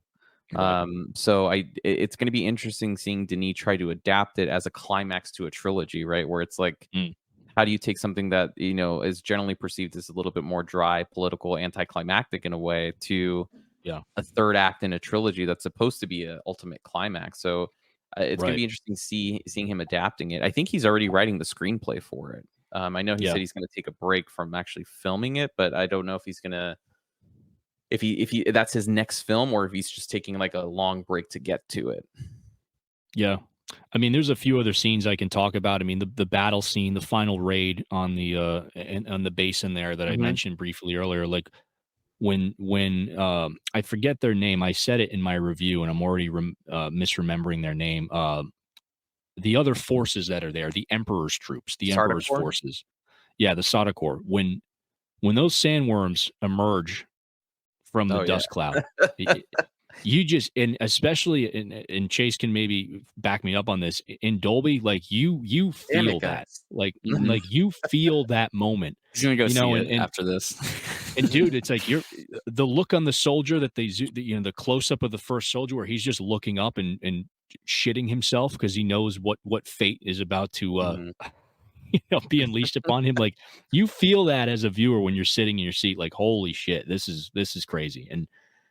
Speaker 2: Right.
Speaker 4: So it's going to be interesting seeing Denis try to adapt it as a climax to a trilogy, right? Where it's like,
Speaker 2: Mm.
Speaker 4: how do you take something that is generally perceived as a little bit more dry, political, anticlimactic in a way, to
Speaker 2: Yeah.
Speaker 4: a third act in a trilogy that's supposed to be a ultimate climax? So it's going to
Speaker 2: Right.
Speaker 4: be interesting seeing him adapting it. I think he's already writing the screenplay for it. I know he said he's going to take a break from actually filming it, but I don't know if he's going to, if he that's his next film, or if he's just taking like a long break to get to it.
Speaker 2: Yeah. I mean, there's a few other scenes I can talk about. I mean, the battle scene, the final raid on the on the basin there that I mentioned briefly earlier, like when I forget their name, I said it in my review, and I'm already misremembering their name. The other forces that are there, the Emperor's troops, the Emperor's forces. Yeah, the Sadakor. When those sandworms emerge from the dust cloud, you just, and especially and Chase can maybe back me up on this, in Dolby, like you feel that, like you feel that moment.
Speaker 3: He's gonna go see it after this.
Speaker 2: And dude, it's like the look on the soldier that the close up of the first soldier where he's just looking up and shitting himself because he knows what fate is about to be unleashed upon him. Like you feel that as a viewer when you're sitting in your seat, like holy shit, this is crazy. And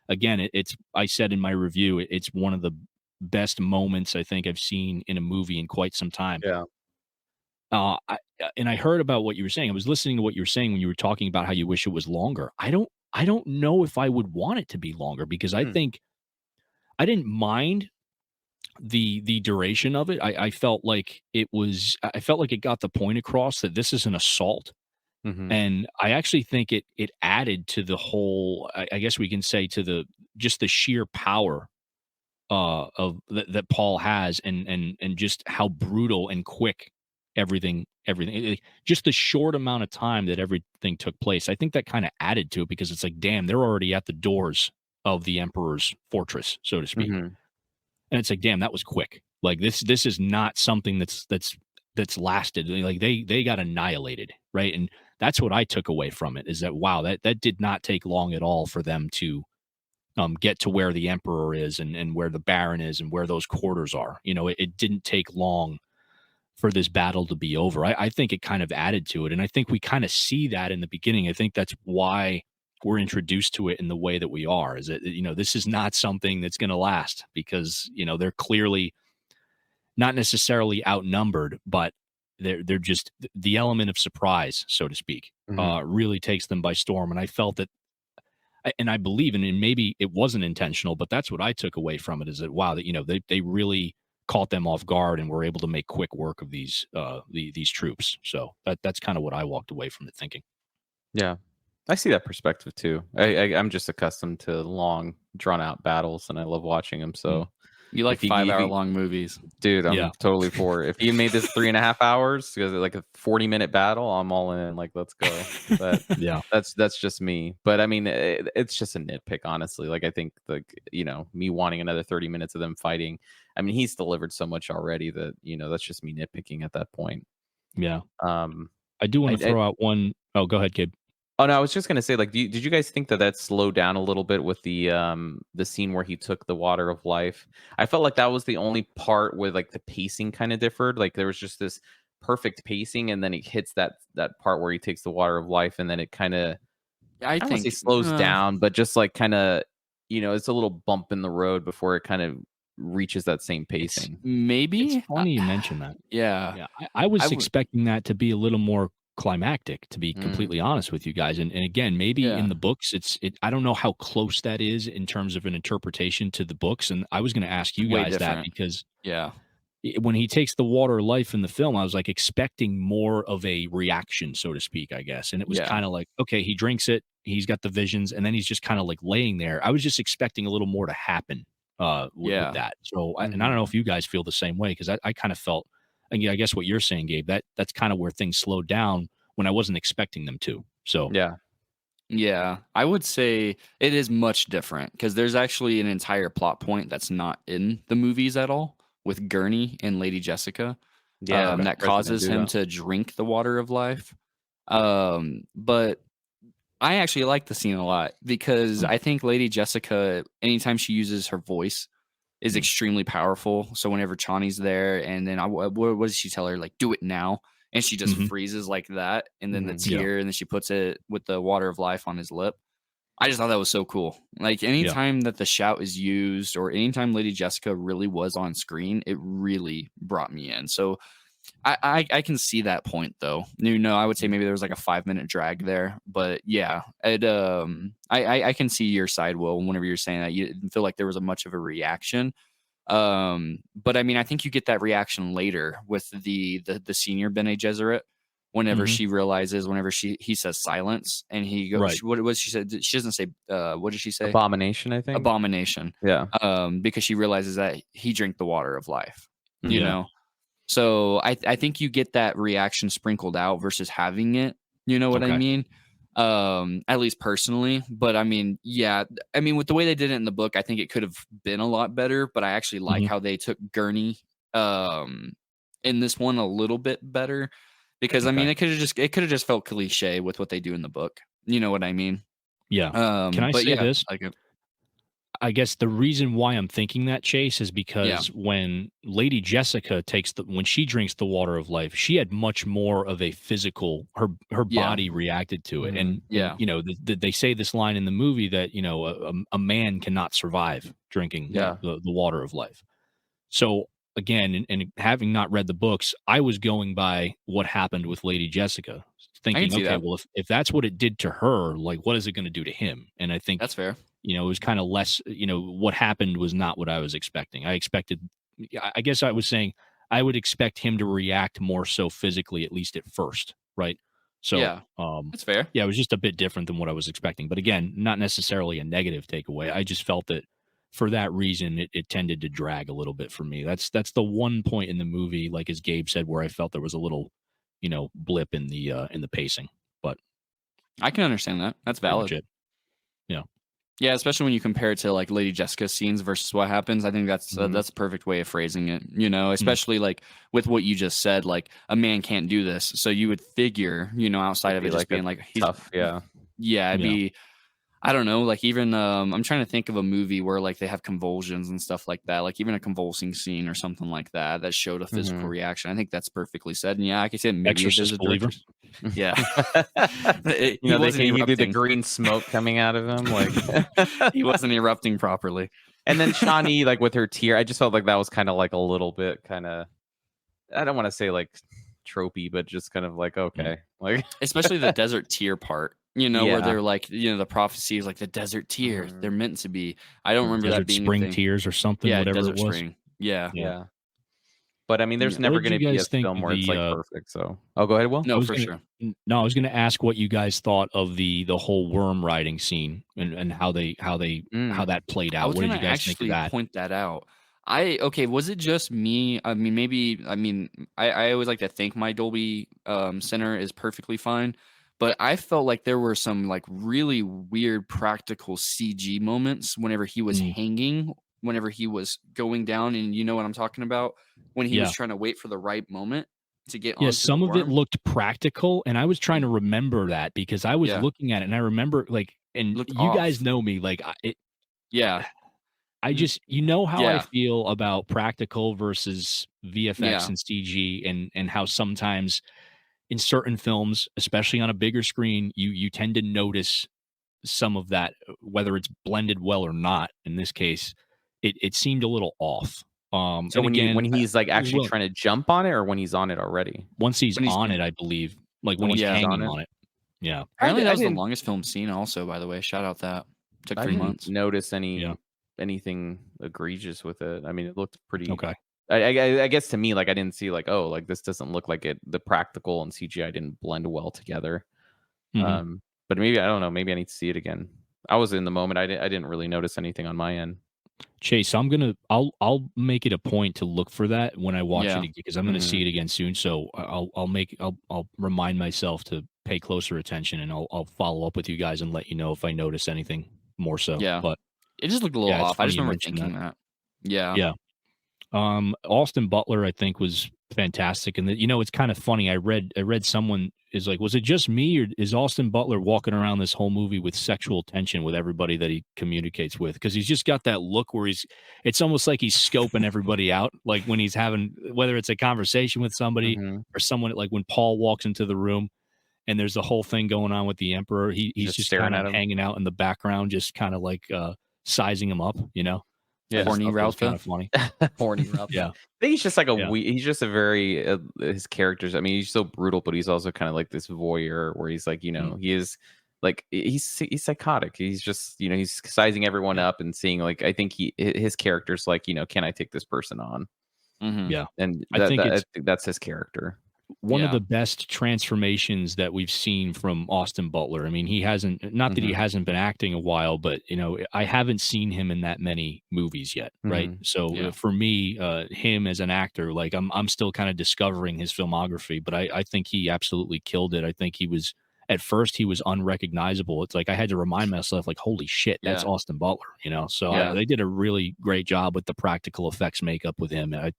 Speaker 2: again, I said in my review, it's one of the best moments I think I've seen in a movie in quite some time.
Speaker 4: Yeah.
Speaker 2: And I heard about what you were saying. I was listening to what you were saying when you were talking about how you wish it was longer. I don't know if I would want it to be longer, because I think I didn't mind the duration of it. I felt like it got the point across that this is an assault. And I actually think it added to the whole, I guess we can say, to the sheer power of that Paul has, and just how brutal and quick everything just the short amount of time that everything took place. I think that kind of added to it, because it's like, damn, they're already at the doors of the Emperor's fortress, so to speak. And it's like, damn, that was quick. Like this is not something that's lasted. Like they got annihilated, right? And that's what I took away from it, is that, wow, that did not take long at all for them to get to where the Emperor is, and where the Baron is, and where those quarters are. It didn't take long for this battle to be over. I think it kind of added to it. And I think we kind of see that in the beginning. I think that's why we're introduced to it in the way that we are, is that, this is not something that's going to last, because, they're clearly not necessarily outnumbered, but they're just, the element of surprise, so to speak, really takes them by storm. And I felt that, and I believe, and maybe it wasn't intentional, but that's what I took away from it, is that, wow, that, they really caught them off guard and were able to make quick work of these troops. So that's kind of what I walked away from it thinking.
Speaker 4: Yeah, I see that perspective too. I'm just accustomed to long, drawn out battles, and I love watching them. So
Speaker 3: you like 5-hour-long movies,
Speaker 4: dude? I'm totally for it. If you made this 3.5 hours, because like a 40-minute battle, I'm all in. Like, let's go. But that's just me. But I mean, it's just a nitpick, honestly. Like, I think me wanting another 30 minutes of them fighting. I mean, he's delivered so much already that that's just me nitpicking at that point.
Speaker 2: Yeah. I do want to throw out one. Oh, go ahead, Gabe.
Speaker 4: Oh no, I was just gonna say, like, did you guys think that slowed down a little bit with the scene where he took the water of life? I felt like that was the only part where like the pacing kind of differed. Like there was just this perfect pacing, and then it hits that part where he takes the water of life, and then it kind of, I think it slows down, but just like kind of, it's a little bump in the road before it kind of reaches that same pacing.
Speaker 3: Maybe.
Speaker 2: It's funny you mentioned that.
Speaker 3: Yeah.
Speaker 2: I was expecting that to be a little more climactic, to be completely honest with you guys. And again, maybe in the books, I don't know how close that is in terms of an interpretation to the books. And I was going to ask you guys that, because when he takes the water of life in the film, I was like expecting more of a reaction, so to speak, I guess. And it was kind of like, okay, he drinks it, he's got the visions, and then he's just kind of like laying there. I was just expecting a little more to happen with that. So, and I don't know if you guys feel the same way, because I kind of felt, and I guess what you're saying, Gabe, that's kind of where things slowed down when I wasn't expecting them to. So
Speaker 3: yeah, I would say it is much different, because there's actually an entire plot point that's not in the movies at all, with Gurney and Lady Jessica. That causes him to drink the water of life. But I actually like the scene a lot, because I think Lady Jessica, anytime she uses her voice, is extremely powerful. So whenever Chani's there, and then what does she tell her? Like, do it now. And she just freezes like that. And then the tear, and then she puts it with the water of life on his lip. I just thought that was so cool. Like, anytime that the shout is used, or anytime Lady Jessica really was on screen, it really brought me in. So I can see that point though. I would say maybe there was like a 5-minute drag there, but yeah, I can see your side, Will, whenever you're saying that you didn't feel like there was a much of a reaction. But I mean, I think you get that reaction later with the senior Bene Gesserit, whenever she realizes, whenever he says silence, and he goes,
Speaker 2: Right.
Speaker 3: what was she said? She doesn't say, what did she say?
Speaker 4: Abomination, I think.
Speaker 3: Abomination.
Speaker 4: Yeah.
Speaker 3: Because she realizes that he drank the water of life, you
Speaker 2: Yeah.
Speaker 3: know? So I think you get that reaction sprinkled out versus having it, you know what I
Speaker 2: Okay.
Speaker 3: mean? At least personally, but I mean, yeah, I mean, with the way they did it in the book, I think it could have been a lot better, but I actually like how they took Gurney, in this one a little bit better, because I mean, it could have just felt cliche with what they do in the book. You know what I mean?
Speaker 2: Yeah. Can I
Speaker 3: But
Speaker 2: say
Speaker 3: yeah,
Speaker 2: this?
Speaker 3: like it.
Speaker 2: I guess the reason why I'm thinking that, Chase, is because when Lady Jessica when she drinks the water of life, she had much more of a physical, her body reacted to it. And they say this line in the movie that, a man cannot survive drinking the water of life. So again, and having not read the books, I was going by what happened with Lady Jessica, thinking, okay, well, if that's what it did to her, like, what is it going to do to him? And I think
Speaker 3: that's fair.
Speaker 2: It was kind of less, what happened was not what I was expecting. I guess I was saying I would expect him to react more so physically, at least at first. Right. So,
Speaker 3: that's fair.
Speaker 2: Yeah, it was just a bit different than what I was expecting. But again, not necessarily a negative takeaway. I just felt that for that reason, it tended to drag a little bit for me. That's the one point in the movie, like as Gabe said, where I felt there was a little, blip in the pacing. But
Speaker 3: I can understand that. That's valid.
Speaker 2: Yeah.
Speaker 3: Yeah, especially when you compare it to like Lady Jessica's scenes versus what happens. I think that's a perfect way of phrasing it. Especially like with what you just said, like a man can't do this. So you would figure, outside of it just being like he's
Speaker 4: tough. Yeah.
Speaker 3: It'd be, I don't know, like even I'm trying to think of a movie where like they have convulsions and stuff like that, like even a convulsing scene or something like that showed a physical reaction. I think that's perfectly said. And yeah, I could say maybe
Speaker 2: Exorcist believer.
Speaker 3: Yeah.
Speaker 4: They can do the green smoke coming out of him, like
Speaker 3: he wasn't erupting properly.
Speaker 4: And then Shawnee, like with her tear, I just felt like that was kind of like a little bit kind of, I don't want to say like tropey, but just kind of like, okay, like
Speaker 3: especially the desert tear part. Where they're like, the prophecy is like the desert tear. They're meant to be. I don't remember that being
Speaker 2: spring tears or something.
Speaker 3: Yeah,
Speaker 2: whatever
Speaker 3: desert
Speaker 2: it was.
Speaker 3: spring. Yeah.
Speaker 4: But I mean, there's never going to be a film where it's like perfect. So, go ahead, Will.
Speaker 3: No, for sure.
Speaker 2: No, I was going to ask what you guys thought of the whole worm riding scene and how that played out. What did you guys think of that?
Speaker 3: Point that out. Was it just me? I mean, I always like to think my Dolby Center is perfectly fine. But I felt like there were some like really weird practical CG moments whenever he was hanging, whenever he was going down, and you know what I'm talking about, when he was trying to wait for the right moment to get on.
Speaker 2: Yeah, some of it looked practical, and I was trying to remember that because I was looking at it, and I remember like, and you guys know me, like I just how I feel about practical versus VFX and CG, and how sometimes in certain films, especially on a bigger screen, you tend to notice some of that, whether it's blended well or not. In this case, it seemed a little off.
Speaker 4: So when he's like actually trying to jump on it, or when he's on it already?
Speaker 2: Once he's on it, I believe, like when he's hanging on it. Yeah.
Speaker 3: Apparently that was the longest film scene also, by the way. Shout out that. Took 3 months.
Speaker 4: Notice anything egregious with it. I mean, it looked pretty
Speaker 2: okay.
Speaker 4: I guess to me, like I didn't see like, oh, like this doesn't look like it. The practical and CGI didn't blend well together. But maybe I don't know. Maybe I need to see it again. I was in the moment. I didn't really notice anything on my end.
Speaker 2: Chase, I'll make it a point to look for that when I watch it again, because I'm gonna see it again soon. So I'll remind myself to pay closer attention, and I'll follow up with you guys and let you know if I notice anything more so.
Speaker 3: Yeah,
Speaker 2: but
Speaker 3: it just looked a little off. I just remember thinking that. Yeah.
Speaker 2: Austin Butler, I think, was fantastic, and it's kind of funny. I read someone is like, was it just me, or is Austin Butler walking around this whole movie with sexual tension with everybody that he communicates with? Because he's just got that look where it's almost like he's scoping everybody out, like when he's having, whether it's a conversation with somebody or someone, like when Paul walks into the room and there's the whole thing going on with the Emperor, he's just kind of hanging out in the background, just kind of like sizing him up,
Speaker 4: Yeah.
Speaker 3: Horny Ralph.
Speaker 2: Kind of funny.
Speaker 4: Horny Ralph.
Speaker 2: Yeah.
Speaker 4: I think he's just like
Speaker 2: Yeah.
Speaker 4: he's just a very his characters. I mean, he's so brutal, but he's also kind of like this voyeur where he's like, he is like he's psychotic. He's just he's sizing everyone up and seeing like I think his character's like can I take this person on?
Speaker 3: Mm-hmm.
Speaker 2: Yeah,
Speaker 4: And
Speaker 2: I think
Speaker 4: that's his character.
Speaker 2: One of the best transformations that we've seen from Austin Butler. I mean, he hasn't, not that he hasn't been acting a while, but I haven't seen him in that many movies yet, right? So for me, him as an actor, like I'm still kind of discovering his filmography, but I think he absolutely killed it. I think at first he was unrecognizable. It's like I had to remind myself, like, holy shit, that's Austin Butler, So they did a really great job with the practical effects makeup with him. I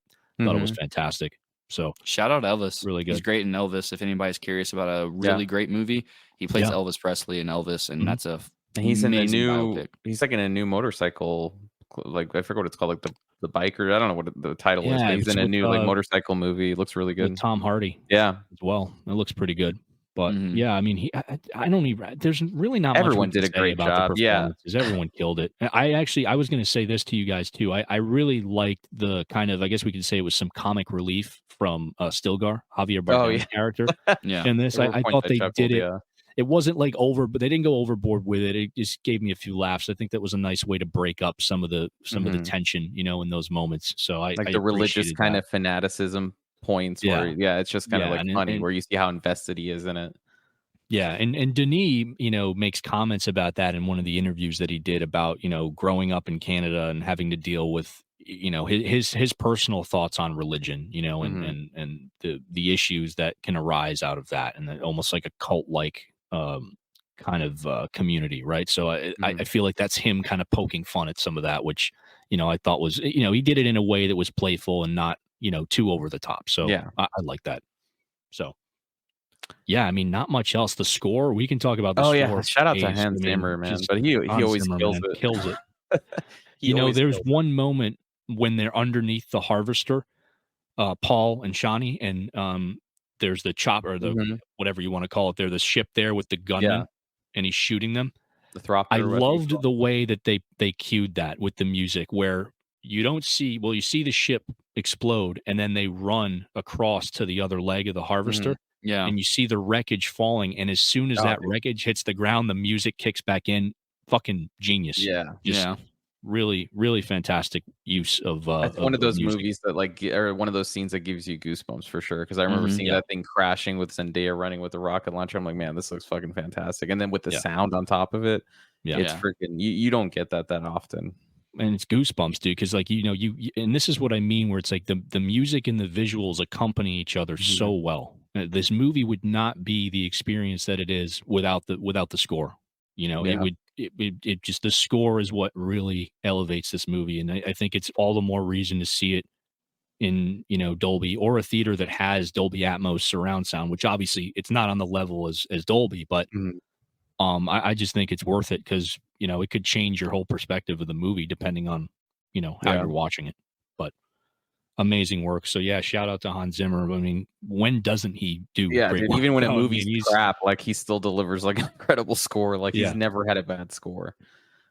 Speaker 2: thought it was fantastic. So
Speaker 3: shout out Elvis.
Speaker 2: Really good.
Speaker 3: He's great in Elvis. If anybody's curious about a really great movie, he plays Elvis Presley in Elvis, and that's a
Speaker 4: he's in a new
Speaker 3: biopic.
Speaker 4: He's like in a new motorcycle, like I forget what it's called, like the biker. I don't know what the title is, but he's in a new like motorcycle movie. It looks really good.
Speaker 2: With Tom Hardy.
Speaker 4: Yeah,
Speaker 2: as well. It looks pretty good. But I mean, I don't even. There's really not.
Speaker 4: Everyone
Speaker 2: much
Speaker 4: did a great job.
Speaker 2: Yeah, everyone killed it. I was going to say this to you guys too. I really liked the kind of, I guess we could say it was some comic relief from Stilgar, Javier Bardem's character. In this, I thought they did it. Yeah. It wasn't like but they didn't go overboard with it. It just gave me a few laughs. I think that was a nice way to break up some of the tension, in those moments. So I
Speaker 4: the religious kind of fanaticism points where it's just kind of like funny where you see how invested he is in it.
Speaker 2: Yeah, and Denis, makes comments about that in one of the interviews that he did about, growing up in Canada and having to deal with, his personal thoughts on religion, and the issues that can arise out of that, and almost like a cult-like kind of community, right? So I feel like that's him kind of poking fun at some of that, which, I thought was, he did it in a way that was playful and not, too over the top. So I like that. So I mean, not much else. The score, we can talk about the score.
Speaker 4: Shout out to Hans Zimmer, man. But he always kills it.
Speaker 2: There's one moment when they're underneath the harvester, Paul and Shawnee, and there's the chopper, the whatever you want to call it there, the ship there with the gunman, and he's shooting them.
Speaker 4: The Thropper.
Speaker 2: I loved the way that they cued that with the music, where you see the ship explode, and then they run across to the other leg of the harvester.
Speaker 3: Yeah.
Speaker 2: And you see the wreckage falling, and as soon as that wreckage hits the ground, the music kicks back in. Fucking genius.
Speaker 4: Yeah.
Speaker 2: Really, really fantastic use of
Speaker 4: it's one of those
Speaker 2: music.
Speaker 4: movies that or one of those scenes that gives you goosebumps for sure. Because I remember seeing that thing crashing with Zendaya running with the rocket launcher. I'm like, man, this looks fucking fantastic. And then with the sound on top of it, it's freaking. You don't get that often.
Speaker 2: And it's goosebumps, dude, because like you and this is what I mean, where it's like the music and the visuals accompany each other so well. This movie would not be the experience that it is without the score. It just, the score is what really elevates this movie, and I think it's all the more reason to see it in Dolby, or a theater that has Dolby Atmos surround sound, which obviously it's not on the level as Dolby, but I just think it's worth it because it could change your whole perspective of the movie depending on how you're watching it. But amazing work. So shout out to Hans Zimmer. I mean, when doesn't he do great work?
Speaker 4: Even when a movie's crap, like he still delivers like an incredible score. Like he's never had a bad score.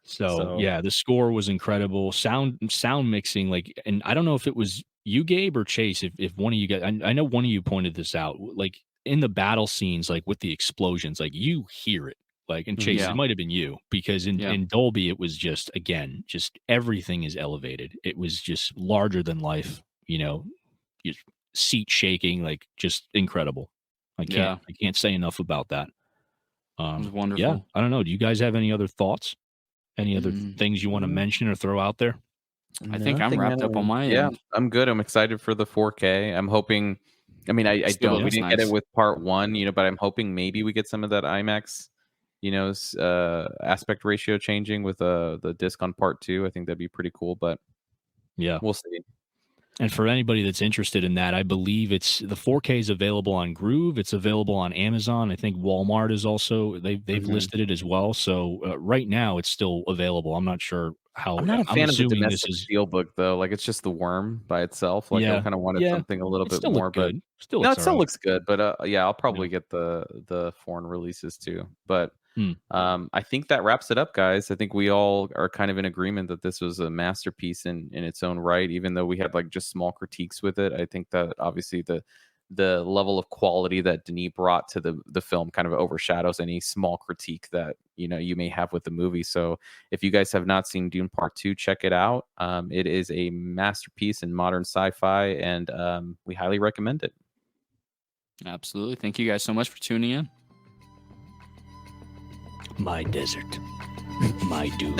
Speaker 2: So the score was incredible. Sound mixing, like, and I don't know if it was you, Gabe, or Chase, if one of you guys, I know one of you pointed this out, like in the battle scenes, like with the explosions, like you hear it. Like, and Chase, it might have been you, because in Dolby, it was just everything is elevated. It was just larger than life, just seat shaking, like just incredible. I can't say enough about that.
Speaker 3: It was wonderful.
Speaker 2: Yeah, I don't know. Do you guys have any other thoughts? Any other things you want to mention or throw out there?
Speaker 3: I think I'm wrapped up on my end.
Speaker 4: Yeah, I'm good. I'm excited for the 4K. I'm hoping. I mean, I don't. We didn't get it with part 1, but I'm hoping maybe we get some of that IMAX, aspect ratio changing with the disc on part 2. I think that'd be pretty cool, but we'll see.
Speaker 2: And for anybody that's interested in that, I believe the 4K is available on Groove. It's available on Amazon. I think Walmart is also, they've listed it as well. So right now it's still available. I'm not sure how.
Speaker 4: I'm not a fan of the domestic steelbook though. Like it's just the worm by itself. Like I kind of wanted something a little bit more, but it still looks good. But I'll probably get the foreign releases too. But I think that wraps it up, guys. I think we all are kind of in agreement that this was a masterpiece in its own right, even though we had like just small critiques with it. I think that obviously the level of quality that Denis brought to the film kind of overshadows any small critique that you may have with the movie. So if you guys have not seen Dune Part 2, check it out. It is a masterpiece in modern sci-fi, and we highly recommend it.
Speaker 3: Absolutely. Thank you guys so much for tuning in.
Speaker 2: My desert, my Dune.